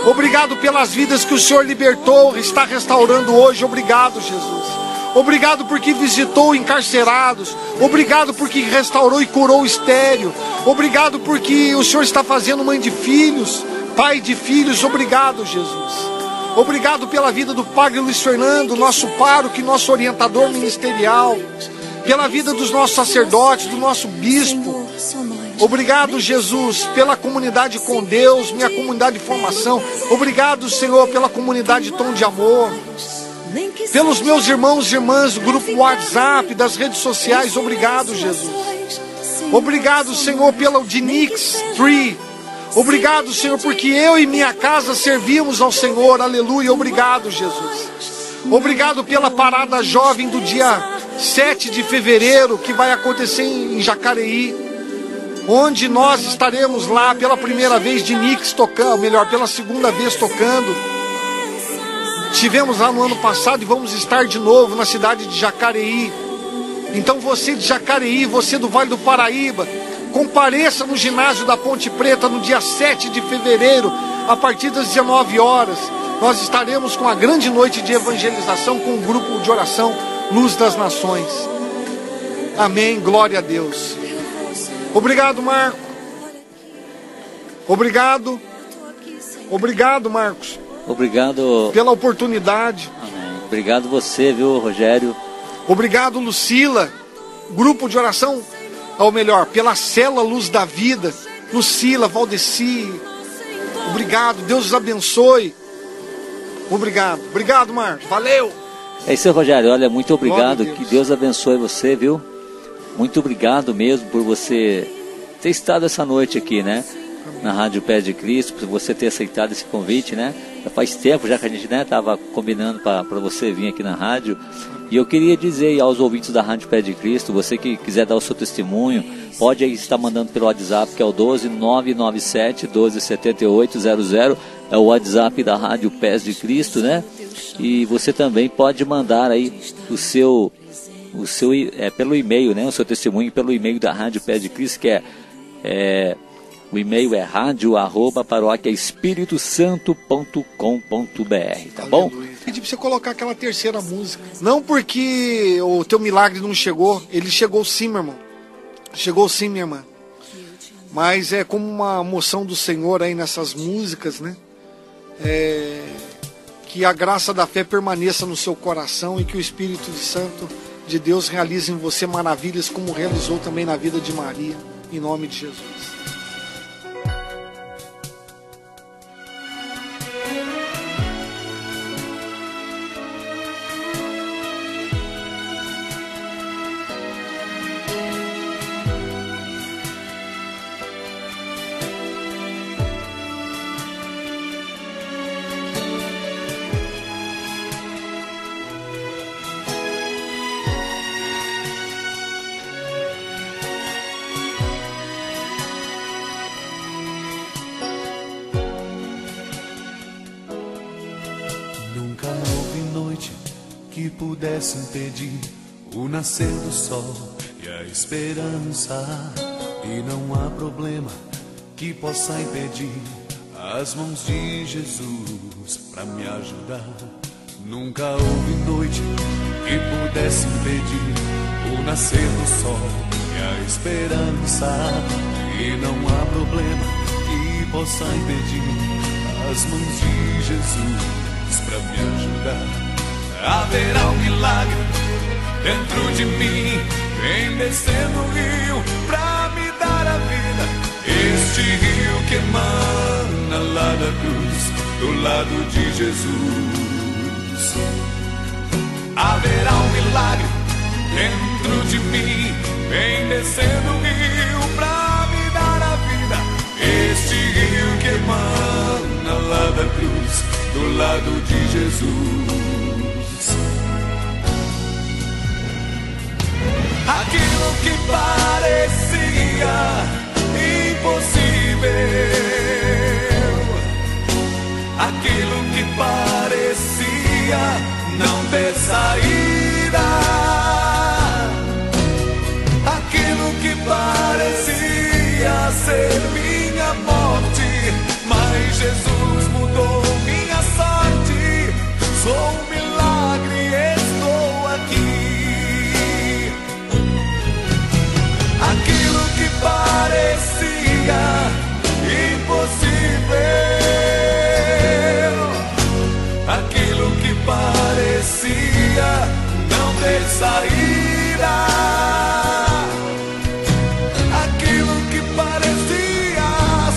Obrigado pelas vidas que o Senhor libertou, está restaurando hoje. Obrigado, Jesus. Obrigado porque visitou encarcerados. Obrigado porque restaurou e curou o estéril. Obrigado porque o Senhor está fazendo mãe de filhos, pai de filhos. Obrigado, Jesus. Obrigado pela vida do Padre Luiz Fernando, nosso pároco e nosso orientador ministerial. Pela vida dos nossos sacerdotes, do nosso bispo. Obrigado, Jesus, pela comunidade com Deus, minha comunidade de formação. Obrigado, Senhor, pela comunidade Tom de Amor. Pelos meus irmãos e irmãs do grupo WhatsApp, das redes sociais. Obrigado, Jesus. Obrigado, Senhor, pela Dinix Tree. Obrigado, Senhor, porque eu e minha casa servimos ao Senhor. Aleluia. Obrigado, Jesus. Obrigado pela parada jovem do dia 7 de fevereiro, que vai acontecer em Jacareí, onde nós estaremos lá pela primeira vez de Nix tocando, melhor, pela segunda vez tocando. Estivemos lá no ano passado e vamos estar de novo na cidade de Jacareí. Então você de Jacareí, você do Vale do Paraíba, compareça no ginásio da Ponte Preta no dia 7 de fevereiro, a partir das 19 horas. Nós estaremos com a grande noite de evangelização com o grupo de oração Luz das Nações. Amém, glória a Deus. Obrigado, Marco. Obrigado. Obrigado, Marcos. Obrigado pela oportunidade. Amém. Obrigado você, viu, Rogério? Obrigado, Lucila. Grupo de oração, ou melhor, pela célula Luz da Vida. Lucila, Valdeci, obrigado, Deus os abençoe. Obrigado, obrigado, Marcos, valeu. É isso, Rogério, olha, muito obrigado, que Deus abençoe você, viu? Muito obrigado mesmo por você ter estado essa noite aqui, né? Na Rádio Pés de Cristo, por você ter aceitado esse convite, né? Já faz tempo já que a gente, né, estava combinando para você vir aqui na rádio. E eu queria dizer aos ouvintes da Rádio Pés de Cristo, você que quiser dar o seu testemunho, pode aí estar mandando pelo WhatsApp, que é o 12997 127800, é o WhatsApp da Rádio Pés de Cristo, né? E você também pode mandar aí o seu pelo e-mail, né? O seu testemunho pelo e-mail da Rádio Pés de Cristo, que o e-mail é radio@paroquiaespiritosanto.com.br, tá bom? Pedi pra você colocar aquela terceira música. Não porque o teu milagre não chegou, ele chegou sim, meu irmão. Chegou sim, minha irmã. Mas é como uma moção do Senhor aí nessas músicas, né? Que a graça da fé permaneça no seu coração e que o Espírito Santo de Deus realize em você maravilhas como realizou também na vida de Maria, em nome de Jesus. Pudesse impedir o nascer do sol e a esperança, e não há problema que possa impedir as mãos de Jesus para me ajudar. Nunca houve noite que pudesse impedir o nascer do sol e a esperança, e não há problema que possa impedir as mãos de Jesus para me ajudar. Haverá um milagre dentro de mim, vem descendo o rio pra me dar a vida. Este rio que emana lá da cruz, do lado de Jesus. Haverá um milagre dentro de mim, vem descendo o rio pra me dar a vida. Este rio que emana lá da cruz, do lado de Jesus. Aquilo que parecia impossível, aquilo que parecia não ter saída, aquilo que parecia ser minha morte, mas Jesus mudou minha sorte. Sou um milagre, estou aqui. Aquilo que parecia impossível, aquilo que parecia não ter saída, aquilo que parecia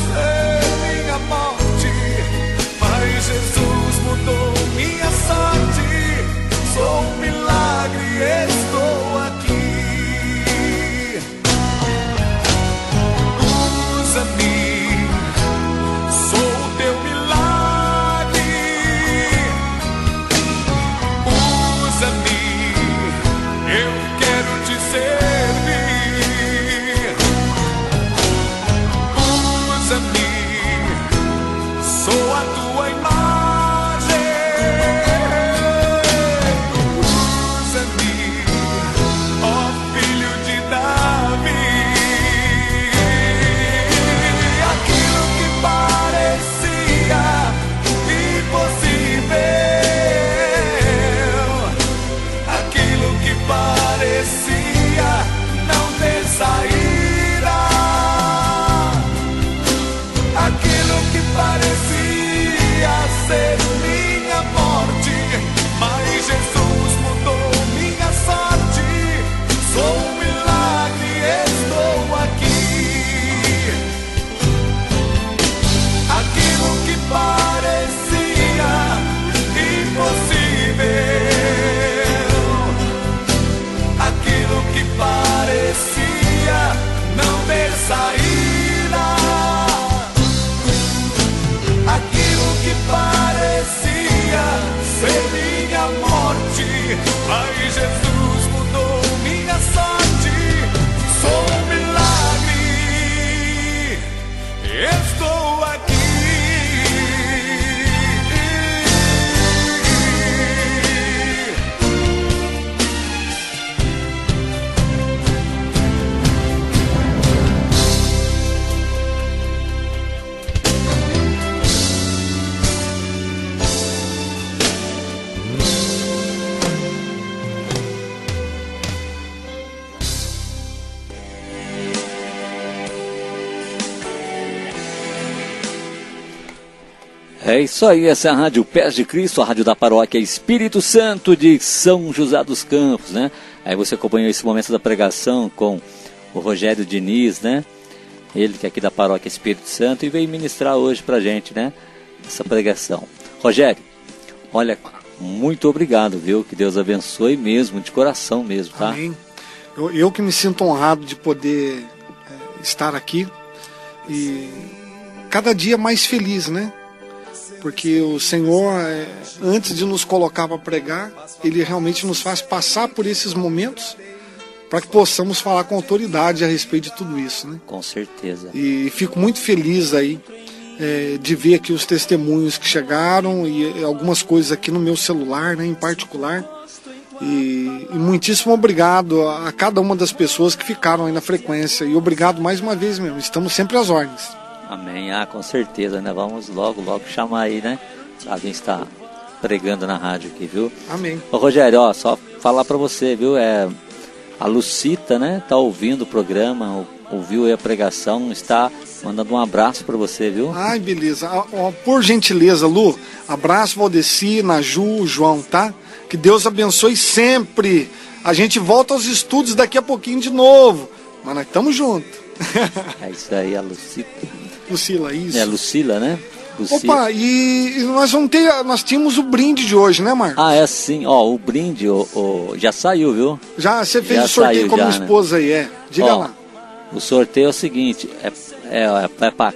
ser minha morte, mas Jesus mudou minha sorte. Sou um milagre, estou aqui. Sou o teu milagre, usa-me, Ai, Jesus mudou minha sorte. Sou um milagre. Estou aqui. É isso aí, essa é a Rádio Pés de Cristo, a rádio da paróquia Espírito Santo de São José dos Campos, né? Aí você acompanhou esse momento da pregação com o Rogério Diniz, né? Ele que é aqui da paróquia Espírito Santo e veio ministrar hoje pra gente, né? Essa pregação. Rogério, olha, muito obrigado, viu? Que Deus abençoe mesmo, de coração mesmo, tá? Amém. Eu que me sinto honrado de poder estar aqui e cada dia mais feliz, né? Porque o Senhor, antes de nos colocar para pregar, Ele realmente nos faz passar por esses momentos para que possamos falar com autoridade a respeito de tudo isso, né? Com certeza. E fico muito feliz aí de ver aqui os testemunhos que chegaram e algumas coisas aqui no meu celular, né, em particular. E muitíssimo obrigado a cada uma das pessoas que ficaram aí na frequência. E obrigado mais uma vez mesmo, estamos sempre às ordens. Amém, com certeza, né? Vamos logo chamar aí, né? Pra quem está pregando na rádio aqui, viu? Amém. Ô Rogério, ó, só falar pra você, viu? A Lucita, né? Tá ouvindo o programa, ouviu aí a pregação, está mandando um abraço pra você, viu? Ai, beleza. Por gentileza, Lu, abraço Valdeci, Naju, João, tá? Que Deus abençoe sempre. A gente volta aos estudos daqui a pouquinho de novo, mas nós estamos juntos. É isso aí, a Lucita. Lucila, isso. É, Lucila, né? Lucila. Opa, e nós tínhamos o brinde de hoje, né, Marcos? É sim. Ó, o brinde já saiu, viu? Já, você fez já o sorteio saiu, com a minha né? esposa aí, Diga lá. O sorteio é o seguinte, é para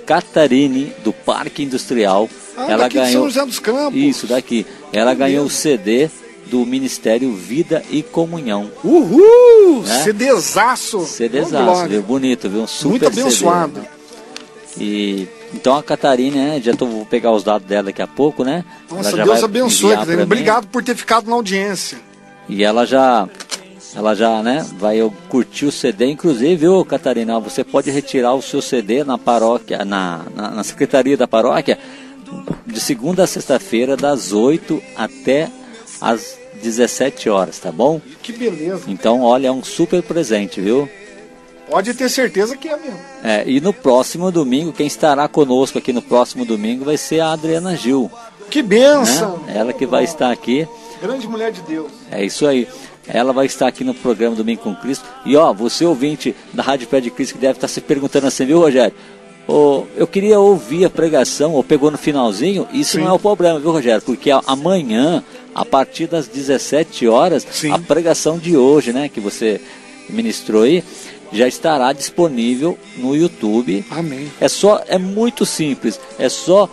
Catarine, do Parque Industrial. Ela daqui ganhou, de São José dos Campos. Isso, daqui. Ela ganhou o CD do Ministério Vida e Comunhão. Uhul! Né? CDzaço! CDzaço, viu? Bonito, viu? Um super muito abençoado. CD, né? E então a Catarina, né? Vou pegar os dados dela daqui a pouco, né? Nossa, Deus abençoe, Catarina. Obrigado por ter ficado na audiência. E ela já, né? Vai curtir o CD, inclusive, viu, Catarina? Você pode retirar o seu CD na paróquia, na secretaria da paróquia, de segunda a sexta-feira, das 8 até às 17 horas, tá bom? Que beleza. Então, olha, é um super presente, viu? Pode ter certeza que é mesmo. E no próximo domingo, quem estará conosco aqui no próximo domingo vai ser a Adriana Gil. Que bênção! Né? Ela que vai estar aqui. Grande mulher de Deus. É isso aí. Ela vai estar aqui no programa Domingo com Cristo. E ó, você ouvinte da Rádio Pé de Cristo que deve estar se perguntando assim, viu, Rogério? Eu queria ouvir a pregação, ou pegou no finalzinho, isso Sim. Não é o problema, viu, Rogério? Porque amanhã, a partir das 17 horas, Sim. A pregação de hoje, né, que você ministrou aí, já estará disponível no YouTube. Amém. É muito simples. É só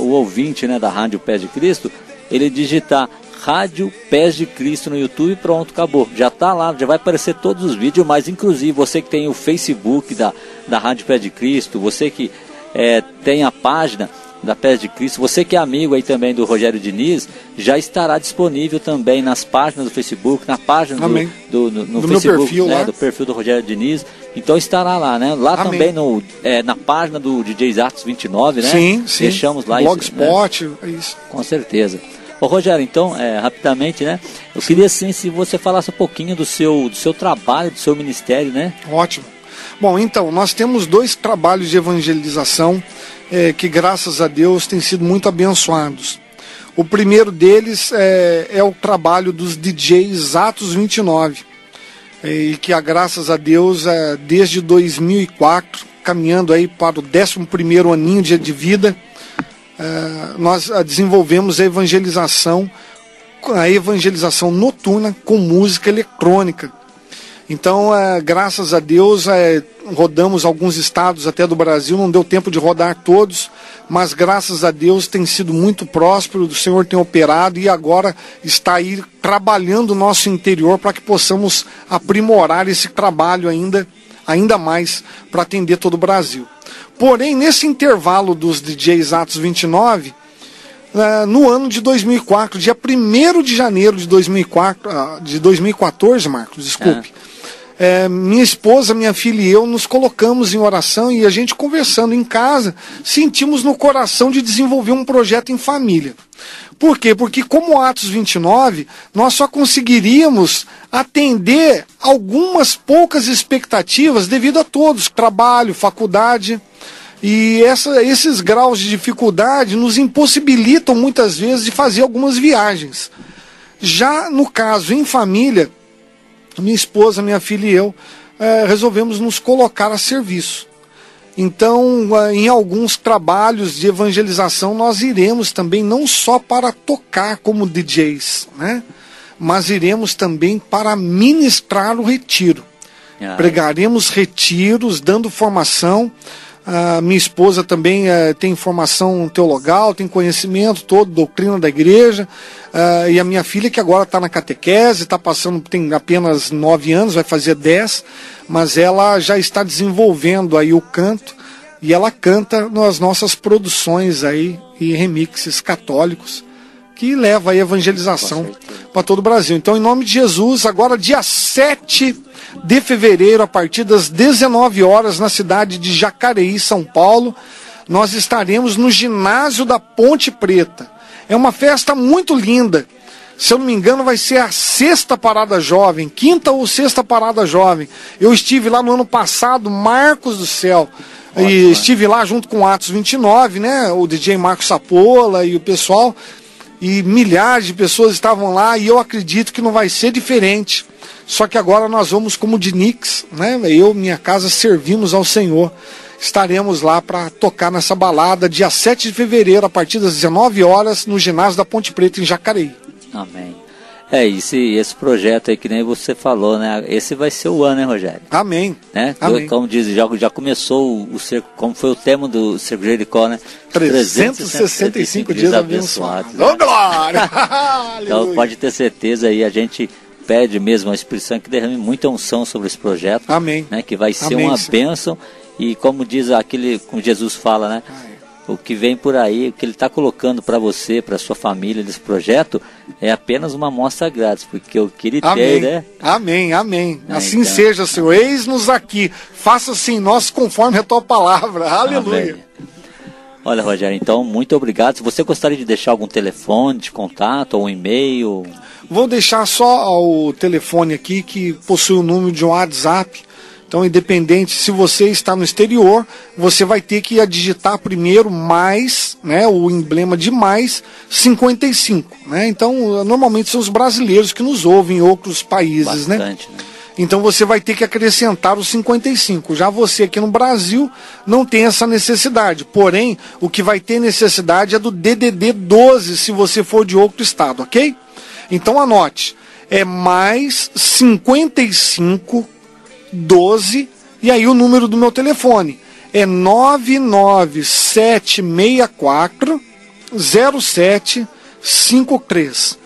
o ouvinte, né, da Rádio Pés de Cristo, ele digitar Rádio Pés de Cristo no YouTube, pronto, acabou. Já está lá, já vai aparecer todos os vídeos, mas inclusive você que tem o Facebook da Rádio Pés de Cristo, você que tem a página da Pés de Cristo, você que é amigo aí também do Rogério Diniz, já estará disponível também nas páginas do Facebook, na página no do Facebook, meu perfil, né, do perfil do Rogério Diniz, então estará lá, né? Lá Amém. Também na página do DJ Atos 29, né? Sim. Deixamos lá Blogspot, né? É isso. Com certeza. Ô Rogério, então, rapidamente, né? Eu queria assim, se você falasse um pouquinho do seu trabalho, do seu ministério, né? Ótimo. Bom, então, nós temos 2 trabalhos de evangelização que, graças a Deus, têm sido muito abençoados. O primeiro deles é o trabalho dos DJs Atos 29, e que, graças a Deus, desde 2004, caminhando aí para o 11º aninho de vida, nós desenvolvemos a evangelização noturna com música eletrônica. Então, graças a Deus, rodamos alguns estados até do Brasil, não deu tempo de rodar todos, mas graças a Deus tem sido muito próspero, o Senhor tem operado e agora está aí trabalhando o nosso interior para que possamos aprimorar esse trabalho ainda mais para atender todo o Brasil. Porém, nesse intervalo dos DJs Atos 29, no ano de 2004, dia 1º de janeiro de 2014, Marcos, desculpe, minha esposa, minha filha e eu nos colocamos em oração e a gente conversando em casa, sentimos no coração de desenvolver um projeto em família. Por quê? Porque como Atos 29, nós só conseguiríamos atender algumas poucas expectativas devido a todos, trabalho, faculdade, e esses graus de dificuldade nos impossibilitam muitas vezes de fazer algumas viagens. Já no caso em família, minha esposa, minha filha e eu resolvemos nos colocar a serviço. Então, em alguns trabalhos de evangelização, nós iremos também não só para tocar como DJs, né? Mas iremos também para ministrar o retiro. Pregaremos retiros, dando formação. Minha esposa também tem formação teologal, tem conhecimento todo, doutrina da igreja, e a minha filha que agora está na catequese, está passando, tem apenas 9 anos, vai fazer 10, mas ela já está desenvolvendo aí o canto, e ela canta nas nossas produções aí, e remixes católicos, que leva a evangelização para todo o Brasil. Então, em nome de Jesus, agora dia 7 de fevereiro, a partir das 19 horas, na cidade de Jacareí, São Paulo, nós estaremos no ginásio da Ponte Preta. É uma festa muito linda. Se eu não me engano, vai ser a 6ª Parada Jovem, 5ª ou 6ª Parada Jovem. Eu estive lá no ano passado, Marcos do Céu, e estive lá junto com o Atos 29, né? O DJ Marcos Sapola e o pessoal, e milhares de pessoas estavam lá, e eu acredito que não vai ser diferente. Só que agora nós vamos como Dinix, né? Eu e minha casa servimos ao Senhor. Estaremos lá para tocar nessa balada dia 7 de fevereiro, a partir das 19 horas, no ginásio da Ponte Preta, em Jacareí. Amém. Esse projeto aí que nem você falou, né? Esse vai ser o ano, né, Rogério? Amém. Né? Amém. Como diz, já começou o cerco, como foi o tema do Cerco de Jericó, né? 365 dias abençoados. Ô, glória! Então pode ter certeza aí, a gente pede mesmo a Espírito Santo que derrame muita unção sobre esse projeto. Amém. Né? Que vai ser Amém, uma Senhor. bênção. E como diz como Jesus fala, né? O que vem por aí, o que ele está colocando para você, para sua família, desse projeto, é apenas uma amostra grátis, porque o que ele tem, né? Amém, amém. Assim então, seja, Senhor. Eis-nos aqui. Faça-se em nós conforme a tua palavra. Aleluia. Amém. Olha, Rogério, então, muito obrigado. Se você gostaria de deixar algum telefone de contato ou um e-mail... Vou deixar só o telefone aqui, que possui o número de um WhatsApp. Então, independente, se você está no exterior, você vai ter que digitar primeiro mais, né, o emblema de mais 55. Né? Então, normalmente são os brasileiros que nos ouvem em outros países. Bastante, né? Então você vai ter que acrescentar os 55. Já você aqui no Brasil não tem essa necessidade. Porém, o que vai ter necessidade é do DDD 12, se você for de outro estado, ok? Então anote, é mais 55 12, e aí o número do meu telefone é 99764 0753,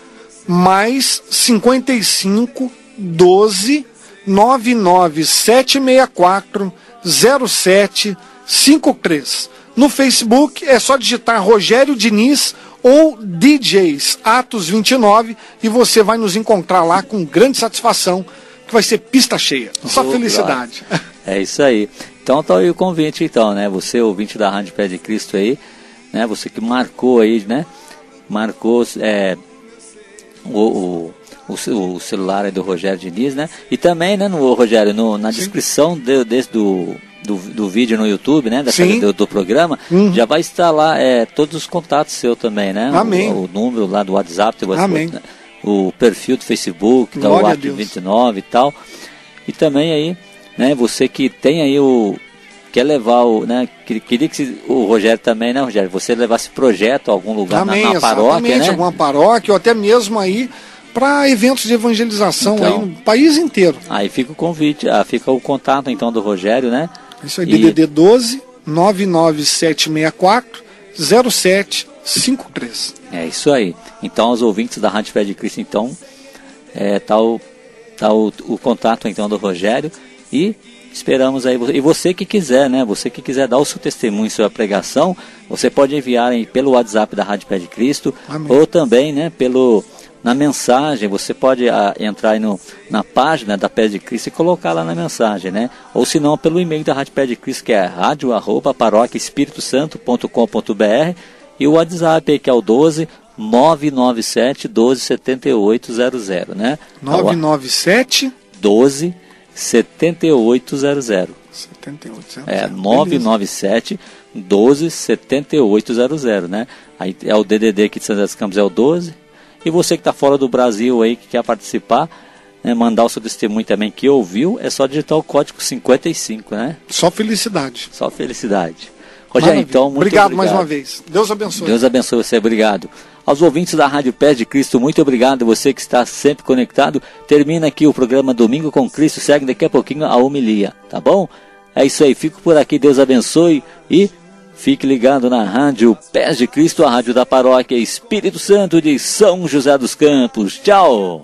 mais 55 12 99764 0753. No Facebook é só digitar Rogério Diniz ou DJs Atos 29 e você vai nos encontrar lá com grande satisfação, que vai ser pista cheia. Só felicidade. Claro. É isso aí. Então tá aí o convite, então, né? Você, ouvinte da Rádio Pé de Cristo aí, né? Você que marcou aí, né? Marcou o celular aí do Rogério Diniz, né? E também, né, Rogério, na descrição do vídeo no YouTube, né? Do programa, já vai estar lá todos os contatos seus também, né? Amém. O número lá do WhatsApp, Amém. Né? O perfil do Facebook, tá, o Atos 29 e tal. E também aí, né, você que tem aí quer levar né, queria que o Rogério também, né, Rogério, você levar esse projeto a algum lugar na paróquia, né? Alguma paróquia, ou até mesmo aí para eventos de evangelização Então, aí no país inteiro. Aí fica o convite, fica o contato então do Rogério, né? Isso aí, DDD 12 99764 0753. É isso aí. Então, os ouvintes da Rádio Pé de Cristo, então, tá o contato então do Rogério, e esperamos aí. E você que quiser, né? Você que quiser dar o seu testemunho sobre a pregação, você pode enviar aí pelo WhatsApp da Rádio Pé de Cristo. Amém. Ou também, né, na mensagem. Você pode entrar aí na página da Pé de Cristo e colocar lá na mensagem, né? Ou se não, pelo e-mail da Rádio Pé de Cristo, que é radio@paroquiaespiritosanto.com.br, e o WhatsApp aí, que é o 12 997 12 7800, né? 997 12 7800. 7800. 997 12 7800, né? Aí é o DDD aqui de São José dos Campos, é o 12. E você que está fora do Brasil aí, que quer participar, né, mandar o seu testemunho também, que ouviu, é só digitar o código 55, né? Só felicidade. Só felicidade. Rogério, então, muito obrigado mais uma vez. Deus abençoe. Deus abençoe você, obrigado. Aos ouvintes da Rádio Pé de Cristo, muito obrigado. Você que está sempre conectado. Termina aqui o programa Domingo com Cristo. Segue daqui a pouquinho a homilia, tá bom? É isso aí, fico por aqui. Deus abençoe e fique ligado na Rádio Pé de Cristo, a rádio da Paróquia Espírito Santo de São José dos Campos. Tchau!